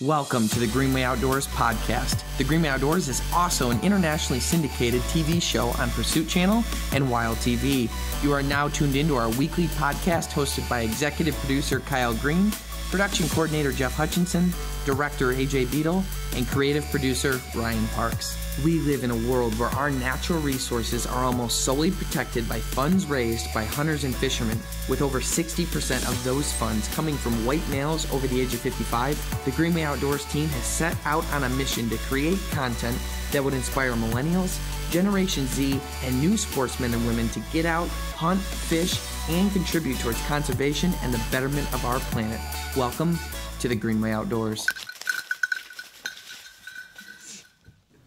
Welcome to the Greenway Outdoors podcast. The Greenway Outdoors is also an internationally syndicated TV show on Pursuit Channel and Wild TV. You are now tuned into our weekly podcast hosted by executive producer Kyle Green, production coordinator Jeff Hutchinson, director AJ Beadle, and creative producer Ryan Parks. We live in a world where our natural resources are almost solely protected by funds raised by hunters and fishermen. With over 60% of those funds coming from white males over the age of 55, the Greenway Outdoors team has set out on a mission to create content that would inspire millennials, Generation Z, and new sportsmen and women to get out, hunt, fish, and contribute towards conservation and the betterment of our planet. Welcome to the Greenway Outdoors.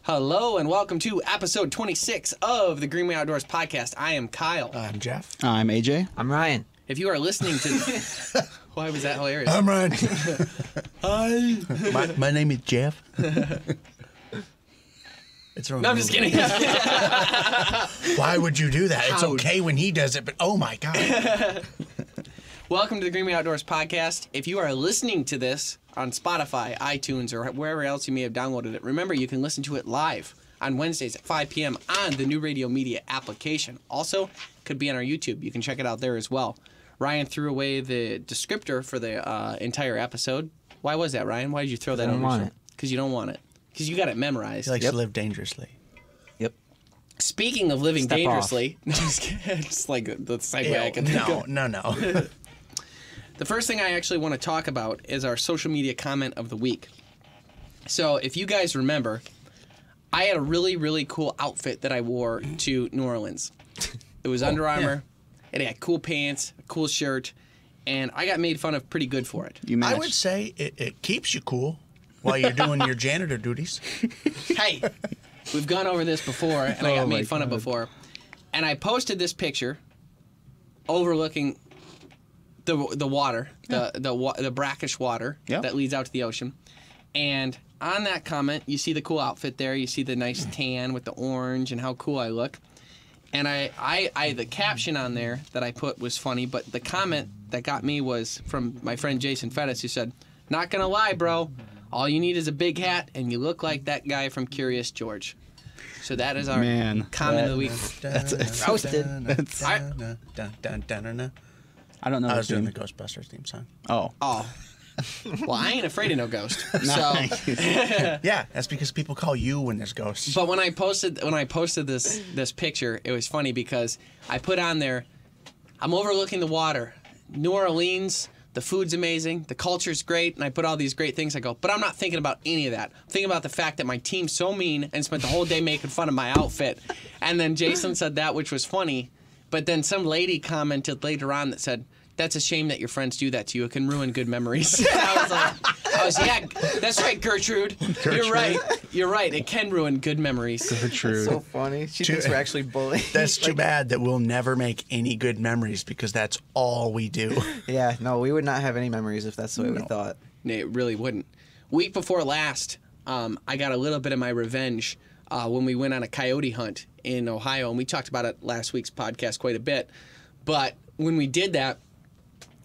Hello and welcome to episode 26 of the Greenway Outdoors podcast. I am Kyle. I'm Jeff. I'm AJ. I'm Ryan. If you are listening to... Why was that hilarious? I'm Ryan. Hi. My name is Jeff. It's wrong. No, I'm just kidding. Why would you do that? It's okay when he does it, but oh my God. Welcome to the Greenway Outdoors podcast. If you are listening to this on Spotify, iTunes, or wherever else you may have downloaded it, remember you can listen to it live on Wednesdays at 5 p.m. on the New Radio Media application. Also, could be on our YouTube. You can check it out there as well. Ryan threw away the descriptor for the entire episode. Why was that, Ryan? Why did you throw that over? I don't want it. Because you don't want it. Because you got it memorized. He likes to live dangerously. Yep. Speaking of living Step dangerously, it's like the segue I can think of. No. The first thing I actually want to talk about is our social media comment of the week. So if you guys remember, I had a really, really cool outfit that I wore to New Orleans. It was Under Armour. Yeah. It had cool pants, a cool shirt, and I got made fun of pretty good for it. I would say it keeps you cool while you're doing your janitor duties. Hey, we've gone over this before, and I got made fun of before. And I posted this picture overlooking the water, the brackish water that leads out to the ocean. And on that comment, you see the cool outfit there. You see the nice tan with the orange and how cool I look. And I the caption on there that I put was funny, but the comment that got me was from my friend Jason Fettis, who said, "Not gonna lie, bro. All you need is a big hat, and you look like that guy from Curious George." So that is our comment of the week. That's roasted. I don't know. I was doing the Ghostbusters theme song. Oh. Well, I ain't afraid of no ghost. So Yeah, that's because people call you when there's ghosts. But when I posted this picture, it was funny because I put on there, I'm overlooking the water. New Orleans, the food's amazing, the culture's great, and I put all these great things. I go, but I'm not thinking about any of that. I'm thinking about the fact that my team's so mean and spent the whole day making fun of my outfit. And then Jason said that, which was funny. But then some lady commented later on that said, "That's a shame that your friends do that to you. It can ruin good memories." I was yeah, that's right, Gertrude. You're right. You're right. It can ruin good memories. Gertrude. So funny. She thinks we're actually bullying. That's too bad that we'll never make any good memories because that's all we do. Yeah, no, we would not have any memories if that's the way we thought. No, it really wouldn't. Week before last, I got a little bit of my revenge when we went on a coyote hunt in Ohio, and we talked about it last week's podcast quite a bit. But when we did that,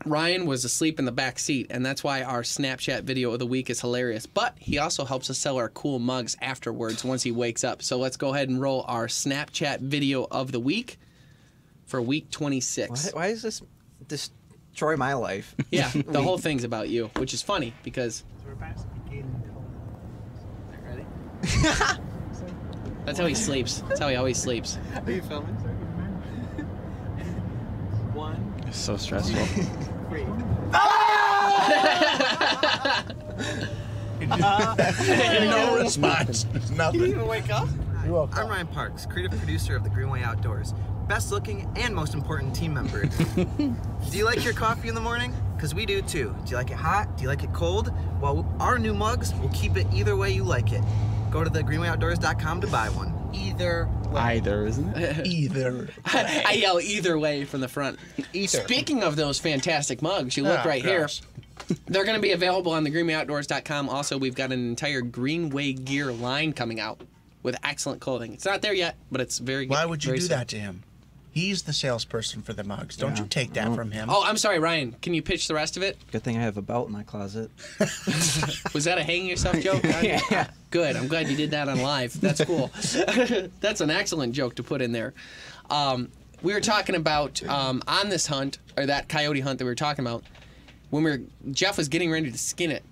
Ryan was asleep in the back seat, and that's why our Snapchat video of the week is hilarious. But he also helps us sell our cool mugs afterwards once he wakes up. So let's go ahead and roll our Snapchat video of the week for week 26. Why does this destroy my life? Yeah, the whole thing's about you, which is funny because... Ready? That's how he sleeps. That's how he always sleeps. Are you filming? 1. It's so stressful. 3. No response. Nothing. You didn't even wake up? You're welcome. I'm Ryan Parks, creative producer of the Greenway Outdoors, best looking and most important team member. Do you like your coffee in the morning? Because we do too. Do you like it hot? Do you like it cold? Well, our new mugs will keep it either way you like it. Go to thegreenwayoutdoors.com to buy one. Either way. Either, isn't it? Either. I yell either way from the front. Speaking of those fantastic mugs, you look right here. They're going to be available on thegreenwayoutdoors.com. Also, we've got an entire Greenway gear line coming out with excellent clothing. It's not there yet, but it's very good. Why would you do that to him? He's the salesperson for the mugs. Don't you take that from him. Oh, I'm sorry, Ryan. Can you pitch the rest of it? Good thing I have a belt in my closet. Was that a hanging yourself joke? Yeah. Good. I'm glad you did that on live. That's cool. That's an excellent joke to put in there. We were talking about on this hunt, or that coyote hunt that we were talking about, when Jeff was getting ready to skin it,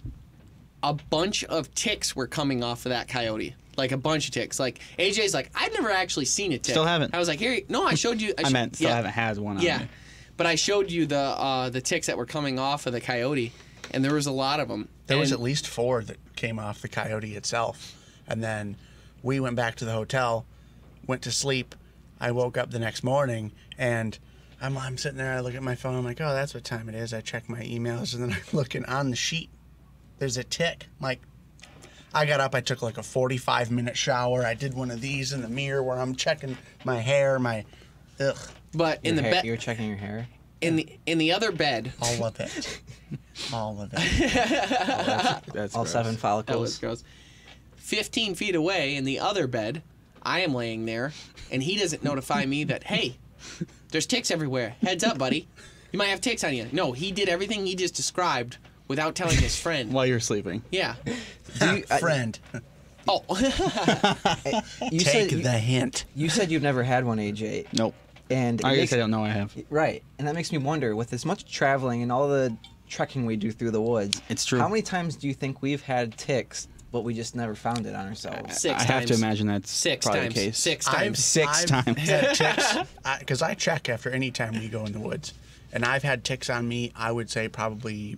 a bunch of ticks were coming off of that coyote. Like a bunch of ticks. Like AJ's like, I've never actually seen a tick. Still haven't. I was like, here, no, I showed you. I meant still haven't had one on me. But I showed you the ticks that were coming off of the coyote, and there was a lot of them. There was at least 4 that came off the coyote itself. And then we went back to the hotel, went to sleep. I woke up the next morning, and I'm sitting there, I look at my phone, I'm like, oh, that's what time it is. I check my emails, and then I'm looking on the sheet. There's a tick. I'm like, I got up, I took like a 45-minute shower. I did one of these in the mirror where I'm checking my hair, ugh. But in the bed, You're checking your hair? in the other bed, All of it. All of it. That's that all was 7 follicles. gross. 15 feet away in the other bed, I am laying there, and he doesn't notify me that, hey, there's ticks everywhere. Heads up, buddy. You might have ticks on you. No, he did everything he just described without telling his friend. While you're sleeping. Yeah. Friend, Oh. You take said, the hint. you said you've never had one, AJ. Nope. And I guess I don't know I have. Right. And that makes me wonder, with as much traveling and all the trekking we do through the woods, It's true. how many times do you think we've had ticks, but we just never found it on ourselves? Six I have to times. imagine that's Six probably times. the case. Six times. Six times. Had ticks because I check after any time we go in the woods, and I've had ticks on me. I would say probably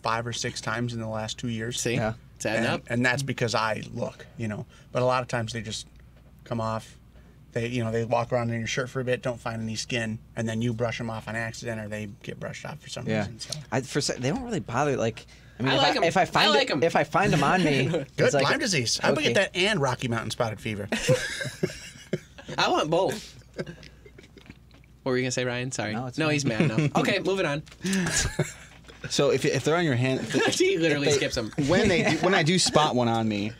5 or 6 times in the last 2 years. See? Yeah. It's adding up. And that's because I look, But a lot of times they just come off. They walk around in your shirt for a bit, don't find any skin, and then you brush them off on accident, or they get brushed off for some Yeah. reason. So. They don't really bother. Like, I mean, I if, like 'em. if I find I like 'em. if I find them on me, Good it's like, Lyme disease. I would okay. get that and Rocky Mountain spotted fever. I want both. What were you going to say, Ryan? Sorry. No, it's No, fine. he's mad now. Okay, moving on. So if they're on your hand, He literally skips them. when I do spot one on me,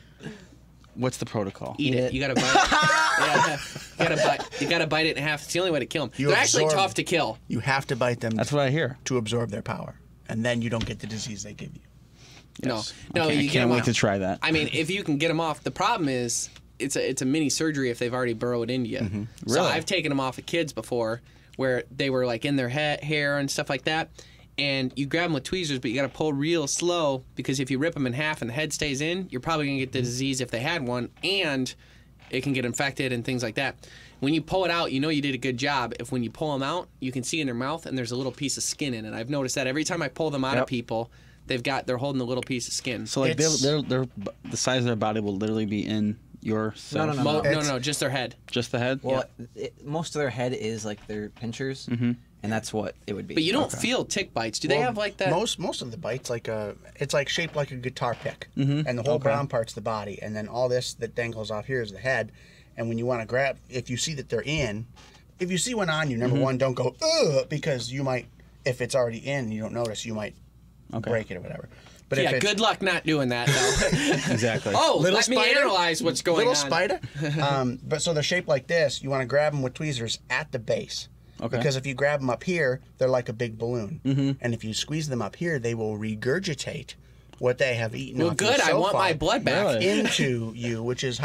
what's the protocol? Eat it. You gotta bite it. Yeah. You gotta bite it in half. It's the only way to kill them. You They're actually absorb- tough to kill. You have to bite them That's what I hear. to absorb their power, and then you don't get the disease they give you. Yes. No, Okay, you I get can't 'em wait off. to try that. I mean, if you can get them off, the problem is it's a mini surgery if they've already burrowed into you. So Really? I've taken them off of kids before, where they were like in their hair and stuff like that. And you grab them with tweezers, but you got to pull real slow because if you rip them in half and the head stays in, you're probably going to get the disease if they had one, and it can get infected and things like that. When you pull it out, you know you did a good job. If when you pull them out, you can see in their mouth and there's a little piece of skin in it. I've noticed that every time I pull them out of Yep. people, they're holding a little piece of skin. So like It's- they're the size of their body will literally be in your cell. No. No, just their head. Just the head. Well, most of their head is like their pinchers, and that's what it would be. But you don't feel tick bites. Do they Well, have like that? Most of the bites it's like shaped like a guitar pick, and the whole brown part's the body, and then all this that dangles off here is the head. And when you want to grab, if you see that they're in, if you see one on you, number one, don't go ugh, because you might, if it's already in and you don't notice, you might break it or whatever. But yeah, if it's good luck not doing that though. Exactly. Oh, little let me spider, analyze what's going little on. spider. But so they're shaped like this. You want to grab them with tweezers at the base. Okay. Because if you grab them up here, they're like a big balloon. And if you squeeze them up here, they will regurgitate what they have eaten. Well, off you good. I so want far my blood back. Really? into you, which is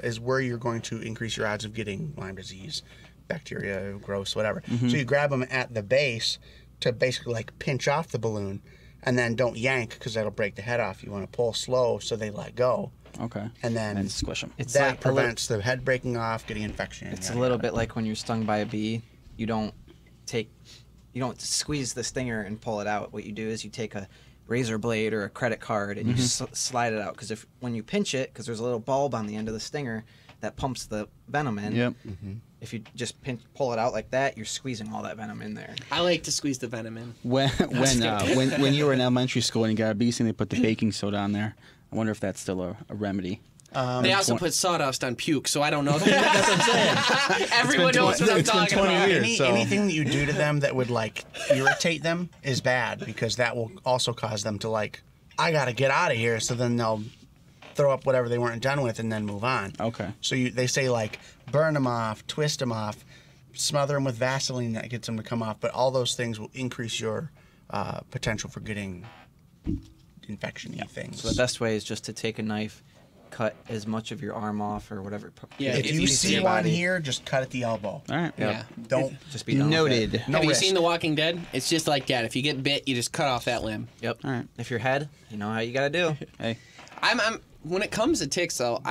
is where you're going to increase your odds of getting Lyme disease, bacteria, gross, whatever. So you grab them at the base to basically like pinch off the balloon, and then don't yank because that'll break the head off. You want to pull slow so they let go, Okay. and then And squish them. It's that like a little- prevents the head breaking off, getting infection. It's yada, a little yada. bit like when you're stung by a bee. You don't squeeze the stinger and pull it out. What you do is you take a razor blade or a credit card and you slide it out. Because when you pinch it, because there's a little bulb on the end of the stinger that pumps the venom in. Yep. If you just pull it out like that, you're squeezing all that venom in there. I like to squeeze the venom in. When you were in elementary school and you got a bee sting, they put the baking soda on there. I wonder if that's still a remedy. They also put sawdust on puke, so I don't know. That's what I'm saying. Everyone knows what I'm it's been talking 20 about. years. so- Anything that you do to them that would like irritate them is bad because that will also cause them to like, I gotta get out of here. So then they'll throw up whatever they weren't done with and then move on. Okay. So they say like burn them off, twist them off. smother them with Vaseline, that gets them to come off. But all those things will increase your potential for getting infection-y things. So the best way is just to take a knife, cut as much of your arm off or whatever. Yeah, if you see one here, just cut at the elbow. All right. Yeah. Don't. Just be done with Noted. it. No Have you risk. seen The Walking Dead? It's just like that. If you get bit, you just cut off that limb. Yep. All right. If your head, you know how you gotta do. Hey. I'm when it comes to ticks, though,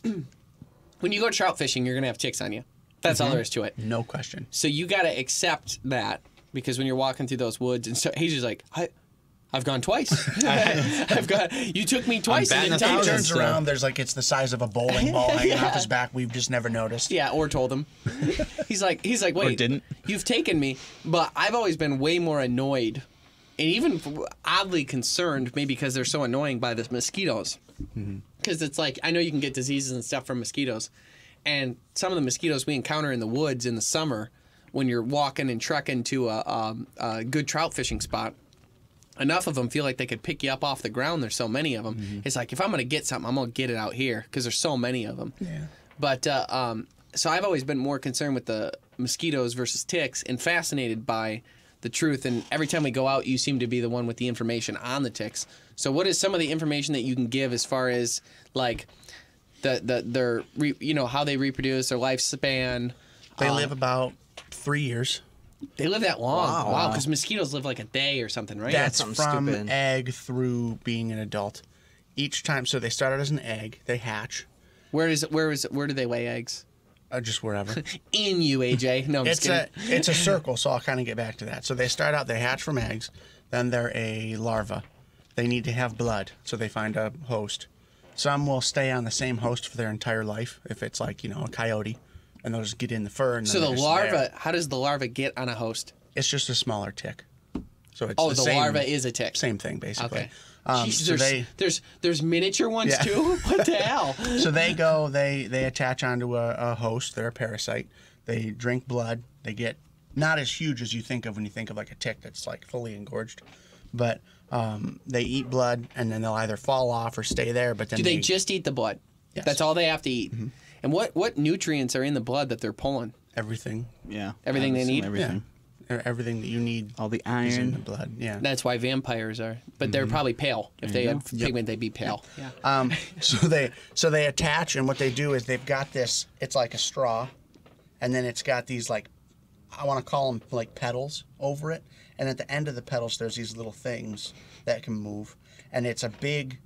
when you go trout fishing, you're gonna have ticks on you. That's all there is to it. No question. So you gotta accept that, because when you're walking through those woods, and so he's just like, I've gone twice. You took me twice and batting didn't a tell He me. turns around. There's like it's the size of a bowling ball hanging off his back. We've just never noticed. Yeah, or told him. He's like, wait, didn't. You've taken me, but I've always been way more annoyed, and even oddly concerned, maybe because they're so annoying, by the mosquitoes. Because it's like, I know you can get diseases and stuff from mosquitoes, and some of the mosquitoes we encounter in the woods in the summer, when you're walking and trekking to a good trout fishing spot, enough of them feel like they could pick you up off the ground. There's so many of them. It's like, if I'm going to get something, I'm going to get it out here, because there's so many of them. Yeah. But so I've always been more concerned with the mosquitoes versus ticks, and fascinated by the truth. And every time we go out, you seem to be the one with the information on the ticks. So what is some of the information that you can give as far as like their how they reproduce, their lifespan? They live about 3 years. They live that long. Wow. Wow, because mosquitoes live like a day or something, right? That's something from stupid. egg through being an adult. Each time, so they start out as an egg. They hatch, Where do they lay eggs? just wherever. In you, AJ. No, I'm just kidding. It's a circle, so I'll kind of get back to that. So they start out, they hatch from eggs, then they're a larva. They need to have blood, so they find a host. Some will stay on the same host for their entire life, if it's like, a coyote, and they'll just get in the fur. And So then the they're just larva, there. how does the larva get on a host? It's just a smaller tick. So it's Oh, the the same, larva is a tick. Same thing, basically. Okay. So Jeez, there's miniature ones Yeah. too? What the hell? So they attach onto a host. They're a parasite. They drink blood. They get not as huge as you think of when you think of like a tick that's like fully engorged, but they eat blood, and then they'll either fall off or stay there. But then Do they just eat the blood? Yes. That's all they have to eat. And what nutrients are in the blood that they're pulling? everything, Yeah. Everything they need? Everything. everything that you need All the is in the iron. blood. Yeah. That's why vampires are. But they're probably pale. If they had pigment, they'd be pale. Yeah. So they attach, and what they do is they've got this. It's like a straw, and then it's got these like, I want to call them like petals over it. And at the end of the petals, there's these little things that can move, and it's a big.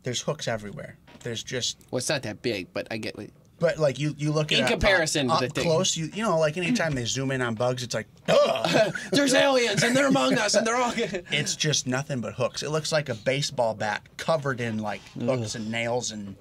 There's hooks everywhere. There's just, Well, it's not that big, but I get what. but like you look at In it comparison to up the thing. close, you know, like anytime they zoom in on bugs, it's like, ugh. There's aliens, and they're among us, and they're all. It's just nothing but hooks. It looks like a baseball bat covered in like hooks and nails and.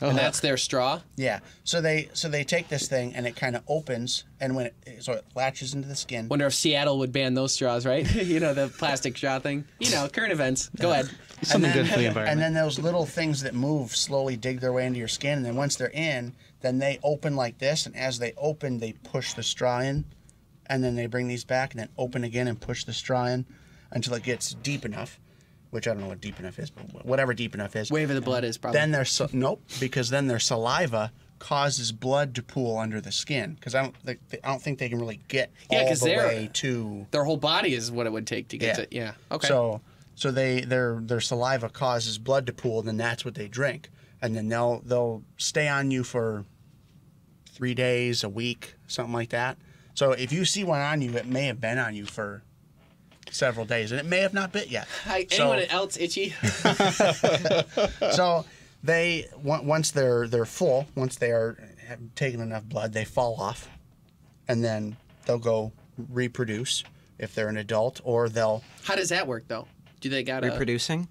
And that's their straw? Yeah. So they take this thing and it kind of opens, and when it latches into the skin. Wonder if Seattle would ban those straws, right? The plastic straw thing. Current events. Go ahead. Something good for the And environment. then those little things that move slowly dig their way into your skin, and then once they're in, then they open like this, and as they open, they push the straw in, and then they bring these back and then open again and push the straw in until it gets deep enough, which I don't know what deep enough is, but whatever deep enough is. Wave of the blood is probably. Then nope, because then their saliva causes blood to pool under the skin, because I don't think they can really get all 'cause the they're- way to. Their whole body is what it would take to get to. Yeah. Okay. So their saliva causes blood to pool, and then that's what they drink, and then they'll stay on you for 3 days, a week, something like that. So if you see one on you, it may have been on you for several days, and it may have not bit yet. Hi, So- anyone else itchy? So they once they're full, once they have taken enough blood, they fall off, and then they'll go reproduce if they're an adult, or they'll How does that work though? Do they got Reproducing?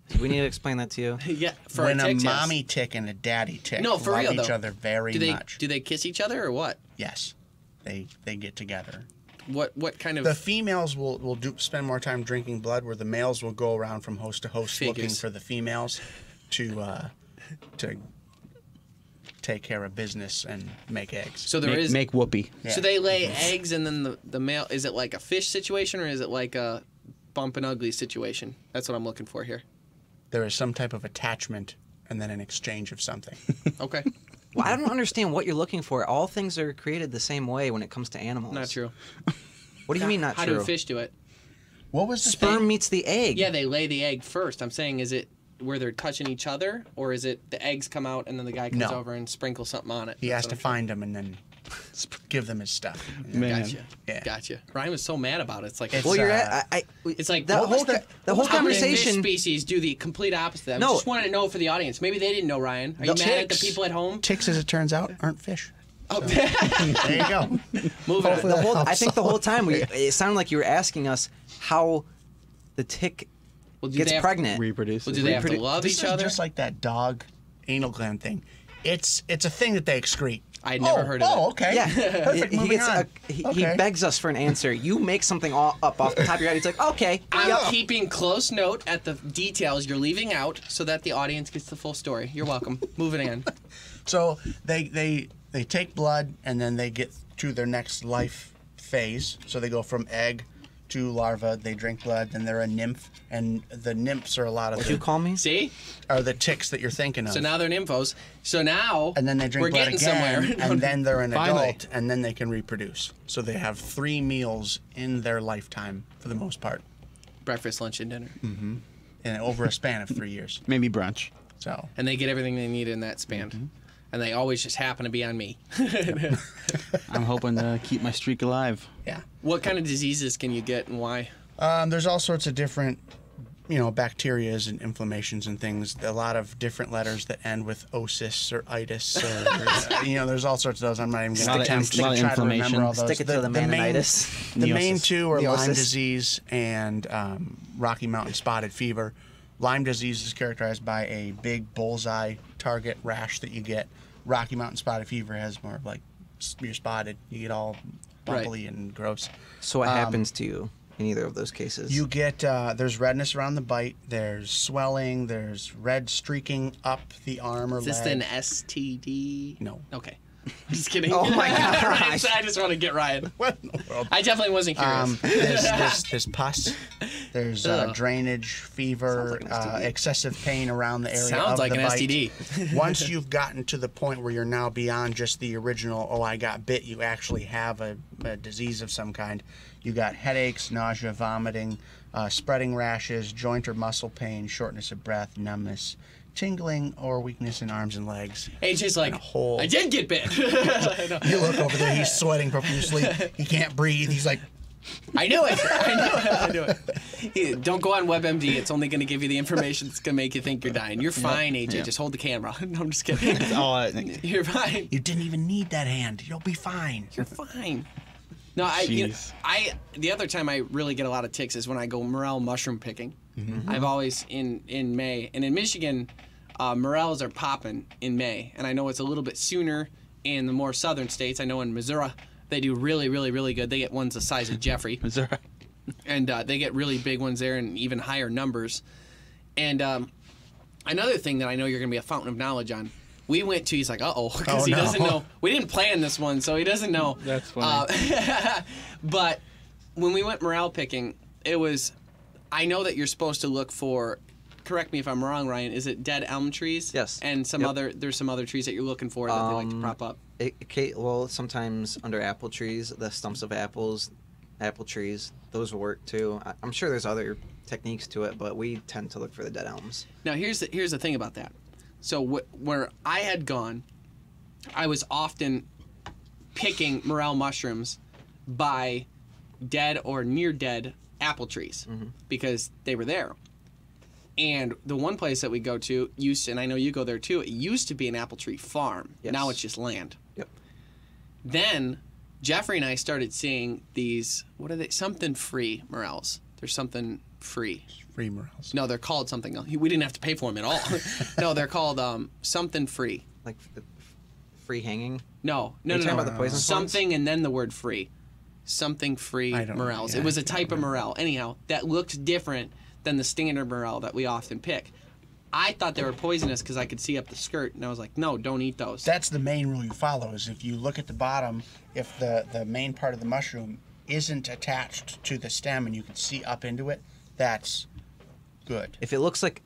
Do we need to explain that to you? Yeah, for when a ticks, yes. mommy tick and a daddy tick No, for love real each though. other very much. Do they kiss each other or what? Yes, they get together. What kind of? The females will spend more time drinking blood, where the males will go around from host to host looking Figures. for the females to take care of business and make eggs. so there is. make whoopee. So they lay eggs, and then the male. Is it like a fish situation, or is it like a bump and ugly situation? That's what I'm looking for here. There is some type of attachment and then an exchange of something. Okay. Well, I don't understand what you're looking for. All things are created the same way when it comes to animals. Not true. What do you mean not How true? do fish do it? What was the Sperm thing? meets the egg. Yeah, they lay the egg first. I'm saying, is it where they're touching each other, or is it the eggs come out and then the guy comes No. over and sprinkles something on it? He has That's to what find them and then give them his stuff. Man. Gotcha. Yeah. Gotcha. Ryan was so mad about it. It's like, It's, Well, you're uh, at. it's like the what whole was the the whole how many conversation. fish species do the complete opposite. I No. just wanted to know for the audience. Maybe they didn't know, Ryan. Are you The mad at the ticks. people at home? Ticks, as it turns out, aren't fish. Oh, There you go. moving on. The whole, I helps think the whole time Yeah. it sounded like you were asking us how the tick Well, do gets they have- pregnant. Reproduce. Well, do they have to Reprodu- love This each is other? just like that dog anal gland thing. It's a thing that they excrete. I'd never heard of it. Oh, okay. Yeah, Perfect. he Moving gets on. he Okay. begs us for an answer. You make something up off the top of your head. He's like, okay, I'm yep. keeping close note at the details you're leaving out so that the audience gets the full story. You're welcome. Moving on. So they take blood and then they get to their next life phase. So they go from egg to larva. They drink blood. Then they're a nymph, and the nymphs are a lot of What'd you call me? See? are the ticks that you're thinking of. So now they're nymphos. So now and then they drink we're blood getting again, somewhere. and then they're an Finally. adult, and then they can reproduce. So they have 3 meals in their lifetime for the most part, breakfast, lunch, and dinner. and over a span of 3 years. Maybe brunch. So And they get everything they need in that span. Mm-hmm. And they always just happen to be on me. I'm hoping to keep my streak alive. yeah, What kind of diseases can you get and why? there's all sorts of different, bacterias and inflammations and things. A lot of different letters that end with osis or itis, or there's all sorts of those. I'm not even going Lot to of attempt lot to of try to remember inflammation. all those. Stick it to the main, Manonitis. the main Neosis. two are Lyme Neosis. disease and Rocky Mountain spotted fever. Lyme disease is characterized by a big bullseye target rash that you get. Rocky Mountain spotted fever has more of like you're spotted. You get all bumpily and gross. So what happens to you in either of those cases? You get there's redness around the bite. There's swelling. There's red streaking up the arm or Is this leg. an STD? No. Okay. Just kidding. Oh my Ryan, gosh. I just want to get Ryan. What in the world? I definitely wasn't curious. There's pus. There's Ugh. drainage, fever, Sounds like an STD. excessive pain around the area Sounds of like the an bite. STD. Once you've gotten to the point where you're now beyond just the original, oh, I got bit, you actually have a disease of some kind. You got headaches, nausea, vomiting, spreading rashes, joint or muscle pain, shortness of breath, numbness, tingling, or weakness in arms and legs. AJ's like, a whole- I did get bit. You look over there, he's sweating profusely. He can't breathe. He's like, I knew it. I knew it. Don't go on WebMD. It's only going to give you the information that's going to make you think you're dying. You're fine, AJ. Yeah. Just hold the camera. No, I'm just kidding. You're fine. you didn't even need that hand. You'll be fine. You're fine. No, Jeez. the other time I really get a lot of ticks is when I go morel mushroom picking. I've always in May, and in Michigan, morels are popping in May, and I know it's a little bit sooner in the more southern states. I know in Missouri they do really, really, really good. They get ones the size of Jeffrey, Missouri. and they get really big ones there and even higher numbers. And another thing that I know you're going to be a fountain of knowledge on. We went to, he's like, uh-oh, because Oh, he no. doesn't know. We didn't plan this one, so he doesn't know. That's funny. But when we went morel picking, it was, I know that you're supposed to look for, correct me if I'm wrong, Ryan, is it dead elm trees? Yes. And Yep. there's some other trees that you're looking for that they like to prop up. Well, sometimes under apple trees, the stumps of apples, apple trees, those will work too. I'm sure there's other techniques to it, but we tend to look for the dead elms. Now, here's the thing about that. So where I had gone, I was often picking morel mushrooms by dead or near dead apple trees because they were there. And the one place that we go to used to, and I know you go there too, it used to be an apple tree farm. Yes. Now it's just land. Yep. Then Jeffrey and I started seeing these, what are they? Something free morels. There's something free. Free morels. No, they're called something else. We didn't have to pay for them at all. No, they're called something free. Like free hanging. No, Are you talking no. about the poisonous ones? Something and then the word free. Something free I don't know. morels. Yeah, It was a I type of morel. Anyhow, that looked different than the standard morel that we often pick. I thought they were poisonous because I could see up the skirt, and I was like, no, don't eat those. That's the main rule you follow. Is if you look at the bottom, if the main part of the mushroom isn't attached to the stem and you can see up into it, that's good. If it looks like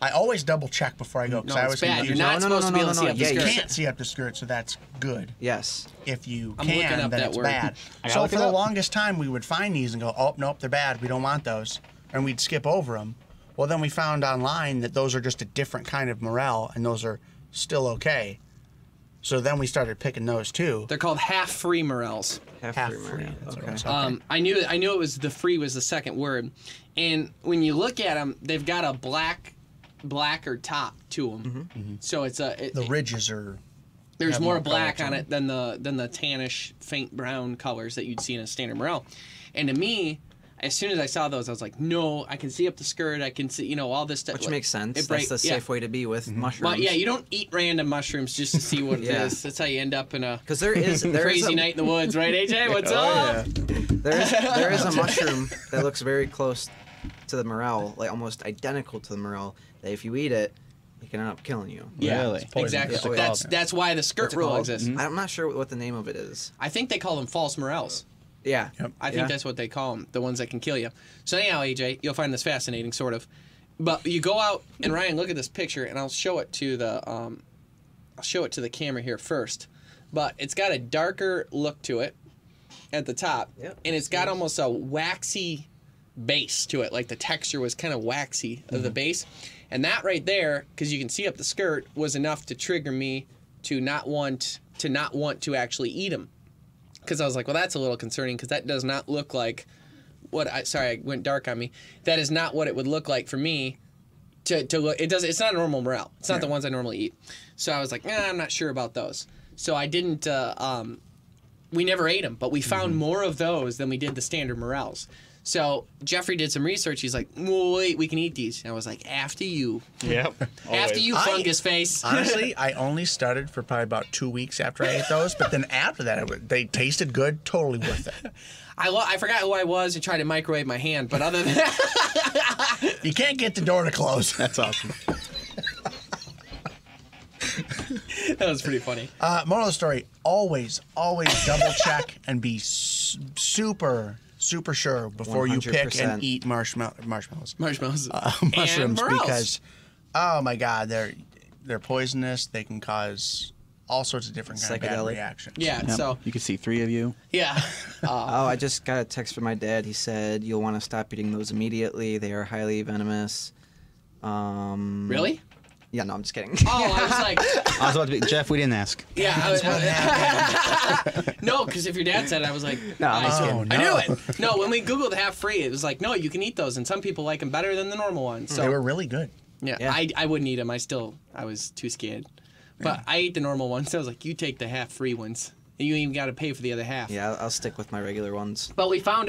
I always double check before I go because No, I it's always bad. confused. You're not supposed to be able to see up the Yeah, You skirt. can't see up the skirt, so that's good. Yes. If you I'm looking can, up then that it's word. bad. I gotta So look for it the up. longest time, we would find these and go, oh, nope, they're bad. We don't want those. And we'd skip over them. Well, then we found online that those are just a different kind of morel, and those are still okay. So then we started picking those too. They're called half-free morels. Half free, free. Maria. That's what Okay. I'm saying. I knew it was the free was the second word, and when you look at them, they've got a blacker top to them. So it's The ridges are. there's have more more black color on to it than the tannish faint brown colors that you'd see in a standard morel. And to me, as soon as I saw those, I was like, no, I can see up the skirt, I can see all this stuff. Which makes sense. It That's break- the safe way to be with mushrooms. But yeah, you don't eat random mushrooms just to see what it Yeah. is. That's how you end up in a Because there is crazy a, night in the woods, right, AJ? What's Oh, up? there is a mushroom that looks very close to the morel, like almost identical to the morel. That if you eat it, it can end up killing you. Yeah, Really? exactly. Oh, yeah. That's why the skirt What's it rule called? exists. I'm not sure what the name of it is. I think they call them false morels. Yeah. Yep. I think that's what they call them, the ones that can kill you. So anyhow, AJ, you'll find this fascinating, sort of. But you go out and Ryan, look at this picture, and I'll show it to the camera here first. But it's got a darker look to it at the top, Yep. and it's got almost a waxy base to it, like the texture was kind of waxy of the base. And that right there, because you can see up the skirt, was enough to trigger me to not want to actually eat them. Because I was like, well, that's a little concerning because that does not look like sorry, I went dark on me. That is not what it would look like for me to look. It's not a normal morel. It's not the ones I normally eat. So I was like, I'm not sure about those. So I didn't, we never ate them, but we found more of those than we did the standard morels. So Jeffrey did some research. He's like, well, wait, we can eat these. And I was like, after you. Yep. After you, fungus face. Honestly, I only started for probably about 2 weeks after I ate those, but then after that, they tasted good, totally worth it. I forgot who I was and tried to microwave my hand, but other than that, You can't get the door to close. That's awesome. that was pretty funny. Moral of the story: always double check and be super sure before you pick 100%. and eat marshmallows. Marshmallows. Mushrooms, And morels. because oh my god, they're poisonous. They can cause all sorts of different kind of bad Psychedelic. reactions. Yeah, Yep. so, You can see 3 of you. yeah. Oh, I just got a text from my dad. He said you'll want to stop eating those immediately. They are highly venomous. Really? Yeah, no, I'm just kidding. Oh, I was like, I was about to be, Jeff, we didn't ask. yeah. No, because if your dad said it, I was like, No, I'm just Oh, kidding. I no. knew it. No, when we Googled half free, it was like, no, you can eat those, and some people like them better than the normal ones. So They were really good. yeah, Yeah. I wouldn't eat them. I was too scared. But I ate the normal ones. So I was like, you take the half free ones. And you even got to pay for the other half. Yeah, I'll stick with my regular ones. But we found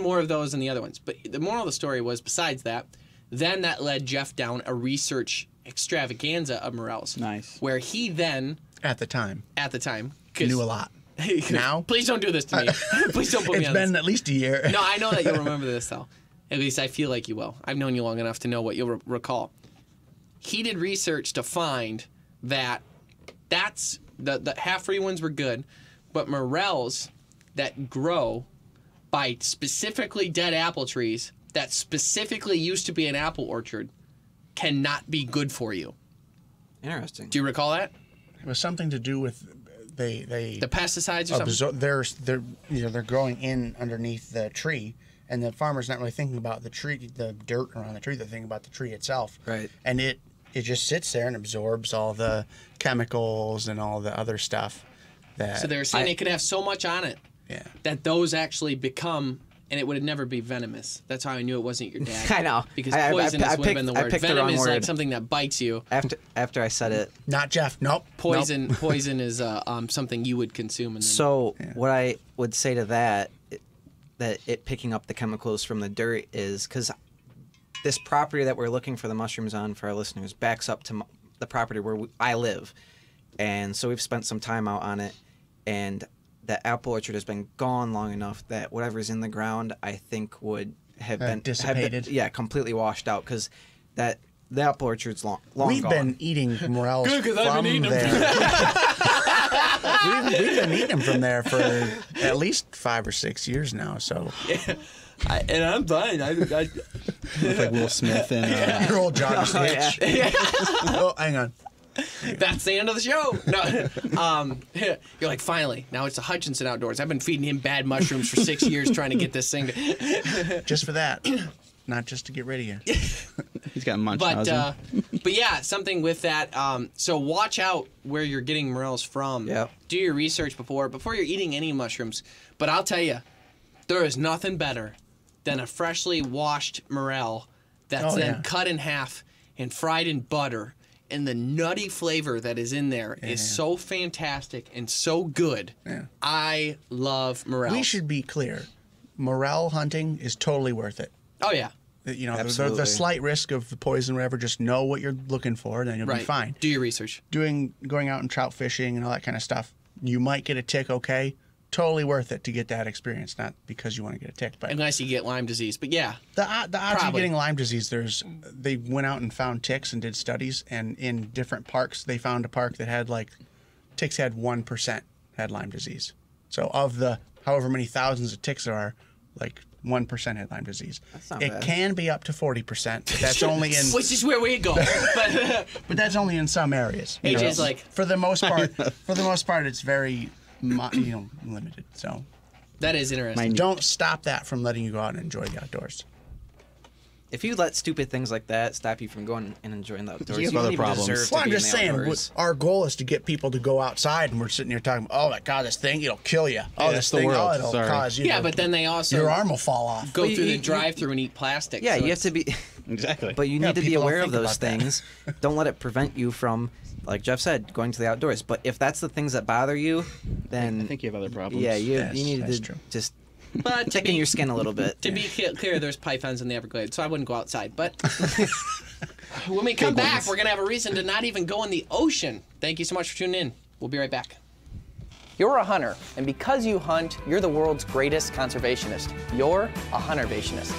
more of those than the other ones. But the moral of the story was, besides that, then that led Jeff down a research extravaganza of morels. Nice. Where he then, At the time, at the time, 'cause- knew a lot. Now? Please don't do this to me. Please don't put me It's on been this. at least a year. No, I know that you'll remember this, though. At least I feel like you will. I've known you long enough to know what you'll recall. He did research to find that that's the half-free ones were good, but morels that grow by specifically dead apple trees that specifically used to be an apple orchard cannot be good for you. Interesting. Do you recall that? It was something to do with they The pesticides or something? they're growing in underneath the tree, and the farmer's not really thinking about the tree, the dirt around the tree. They're thinking about the tree itself. Right. And it just sits there and absorbs all the chemicals and all the other stuff. That So they were saying it could have so much on it yeah. that those actually become, and it would never be venomous. That's how I knew it wasn't your dad. I know. Because I poisonous would have picked- been the I word. picked the Venom wrong is like word. something that bites you. After I said it. Not Jeff. Nope. Poison is something you would consume. And then, So what I would say to that it picking up the chemicals from the dirt is because this property that we're looking for the mushrooms on for our listeners backs up to the property where I live, and so we've spent some time out on it, and the apple orchard has been gone long enough that whatever's in the ground I think would have been dissipated. completely washed out because the apple orchard's long We've gone. been eating morels Good, 'cause I've from been eating there. them. we've been eating them from there for at least 5 or 6 years now. So And I'm fine. Look like Will Smith and Your old John Stitch. Oh, hang on. That's the end of the show. No, you're like, finally, now it's the Hutchinson Outdoors. I've been feeding him bad mushrooms for 6 years trying to get this thing to... Just for that. Not just to get rid of you. he's got Munchausen. But yeah, something with that. So watch out where you're getting morels from. Yep. Do your research before you're eating any mushrooms. But I'll tell you, there is nothing better than a freshly washed morel that's then cut in half and fried in butter. And the nutty flavor that is in there is so fantastic and so good. Yeah. I love morels. We should be clear. Morel hunting is totally worth it. Oh, yeah. You know, the Absolutely. slight risk of the poison, whatever, just know what you're looking for, and then you'll be fine. Do your research. Going out and trout fishing and all that kind of stuff, you might get a tick, okay? Totally worth it to get that experience, not because you want to get a tick. But Unless you get Lyme disease. But yeah. the odds of Probably. getting Lyme disease, they went out and found ticks and did studies, and in different parks, they found a park that had ticks had 1% had Lyme disease. So of the however many thousands of ticks there are, 1% had Lyme disease. That's not It bad. can be up to 40%, but that's only in Which is where we go. But but that's only in some areas. You AJ's know, like- for the most part, it's very limited. So that is interesting. don't stop that from letting you go out and enjoy the outdoors. If you let stupid things like that stop you from going and enjoying the outdoors, You have don't other even problems. deserve to Well, I'm be in just the saying, outdoors. our goal is to get people to go outside, and we're sitting here talking, oh my God, this thing, it'll kill you. Oh, that's this the thing, world. it'll Sorry. cause you. Yeah, to- but then they also your arm will fall off. go But through you- the you- drive-through and eat plastic. Yeah, so you have to be. Exactly. But you Yeah, need to be people don't aware of think those about that. things. Don't let it prevent you from, like Jeff said, going to the outdoors. But if that's the things that bother you, then I think you have other problems. yeah, you Yes, need that's to true. just But to tick in be, your skin a little bit. to be clear, there's pythons in the Everglades, so I wouldn't go outside. But when we come back, we're going to have a reason to not even go in the ocean. Thank you so much for tuning in. We'll be right back. You're a hunter, and because you hunt, you're the world's greatest conservationist. You're a huntervationist.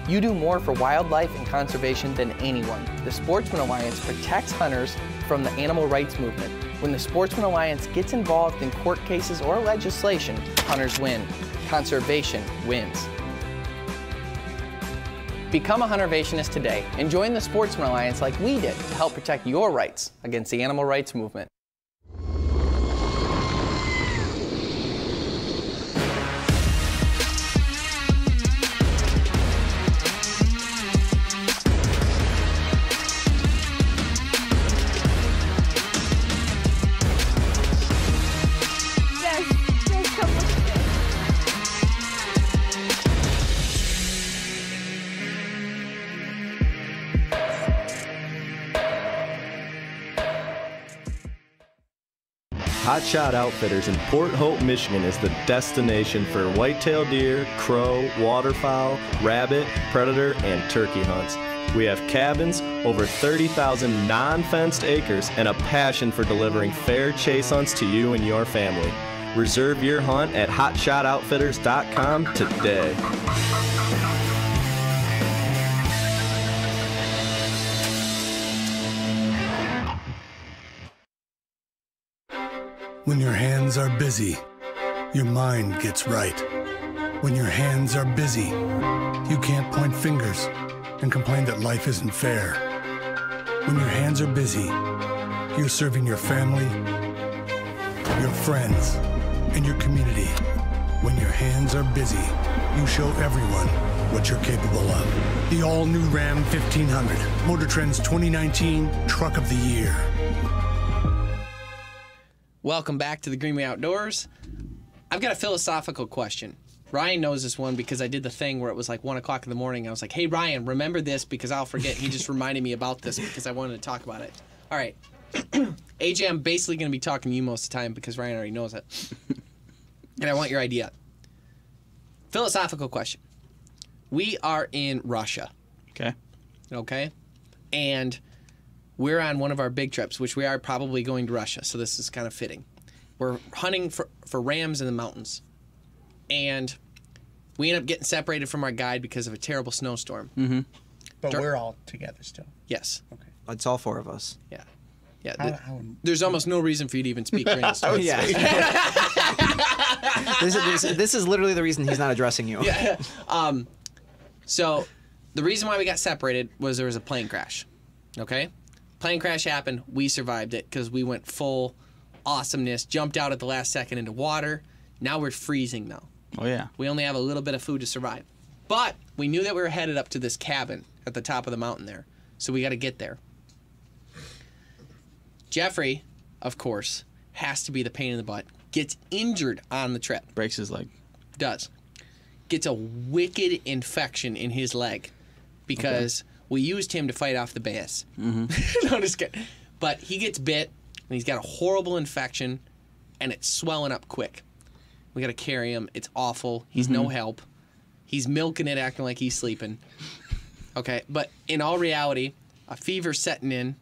You do more for wildlife and conservation than anyone. The Sportsman Alliance protects hunters from the animal rights movement. When the Sportsman Alliance gets involved in court cases or legislation, hunters win. Conservation wins. Become a huntervationist today and join the Sportsman Alliance like we did to help protect your rights against the animal rights movement. Hot Shot Outfitters in Port Hope, Michigan is the destination for white-tailed deer, crow, waterfowl, rabbit, predator, and turkey hunts. We have cabins, over 30,000 non-fenced acres, and a passion for delivering fair chase hunts to you and your family. Reserve your hunt at hotshotoutfitters.com today. When your hands are busy, your mind gets right. When your hands are busy, you can't point fingers and complain that life isn't fair. When your hands are busy, you're serving your family, your friends, and your community. When your hands are busy, you show everyone what you're capable of. The all-new Ram 1500, Motor Trend's 2019 Truck of the Year. Welcome back to the Greenway Outdoors. I've got a philosophical question. Ryan knows this one because I did the thing where it was like 1 o'clock in the morning. I was like, hey, Ryan, remember this because I'll forget. He just reminded me about this because I wanted to talk about it. All right. AJ, I'm basically going to be talking to you most of the time because Ryan already knows it. And I want your idea. Philosophical question. We are in Russia. Okay? And we're on one of our big trips, which we are probably going to Russia, so this is kind of fitting. We're hunting for rams in the mountains. And we end up getting separated from our guide because of a terrible snowstorm. Mm-hmm. But we're all together still. Yes. Okay. It's all 4 of us. Yeah. Yeah. How There's almost no reason for you to even speak during the story. Yeah. This is literally the reason he's not addressing you. Yeah. So the reason why we got separated was there was a plane crash. Okay? Plane crash happened. We survived it because we went full awesomeness, jumped out at the last second into water. Now we're freezing, though. Oh, yeah. We only have a little bit of food to survive. But we knew that we were headed up to this cabin at the top of the mountain there. So we got to get there. Jeffrey, of course, has to be the pain in the butt. Gets injured on the trip. Breaks his leg. Does. Gets a wicked infection in his leg because we used him to fight off the bears. Mm-hmm. No, just kidding. But he gets bit, and he's got a horrible infection, and it's swelling up quick. We got to carry him. It's awful. He's no help. He's milking it, acting like he's sleeping. Okay, but in all reality, a fever's setting in.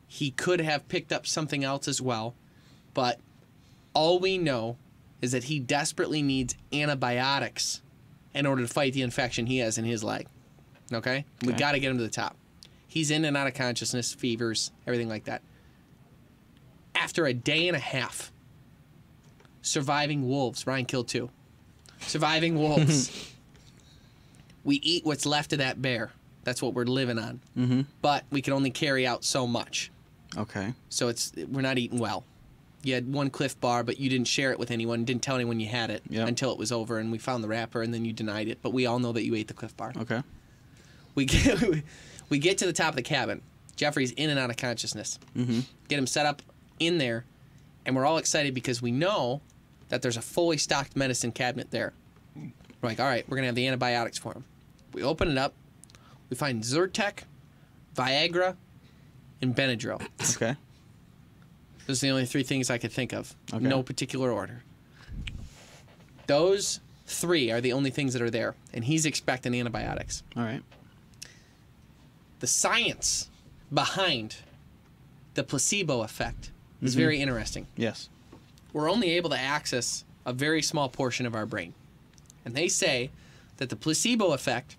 He could have picked up something else as well, but all we know is that he desperately needs antibiotics in order to fight the infection he has in his leg. Okay? We got to get him to the top. He's in and out of consciousness, fevers, everything like that. After a day and a half, surviving wolves. Ryan killed 2. Surviving wolves. We eat what's left of that bear. That's what we're living on. Mm-hmm. But we can only carry out so much. Okay. So we're not eating well. You had 1 Cliff Bar, but you didn't share it with anyone, didn't tell anyone you had it until it was over, and we found the wrapper, and then you denied it. But we all know that you ate the Cliff Bar. Okay. We get to the top of the cabin. Jeffrey's in and out of consciousness. Mm-hmm. Get him set up in there, and we're all excited because we know that there's a fully stocked medicine cabinet there. We're like, all right, we're going to have the antibiotics for him. We open it up. We find Zyrtec, Viagra, and Benadryl. Okay. Those are the only 3 things I could think of. Okay. No particular order. Those 3 are the only things that are there, and he's expecting antibiotics. All right. The science behind the placebo effect is very interesting. Yes. We're only able to access a very small portion of our brain. And they say that the placebo effect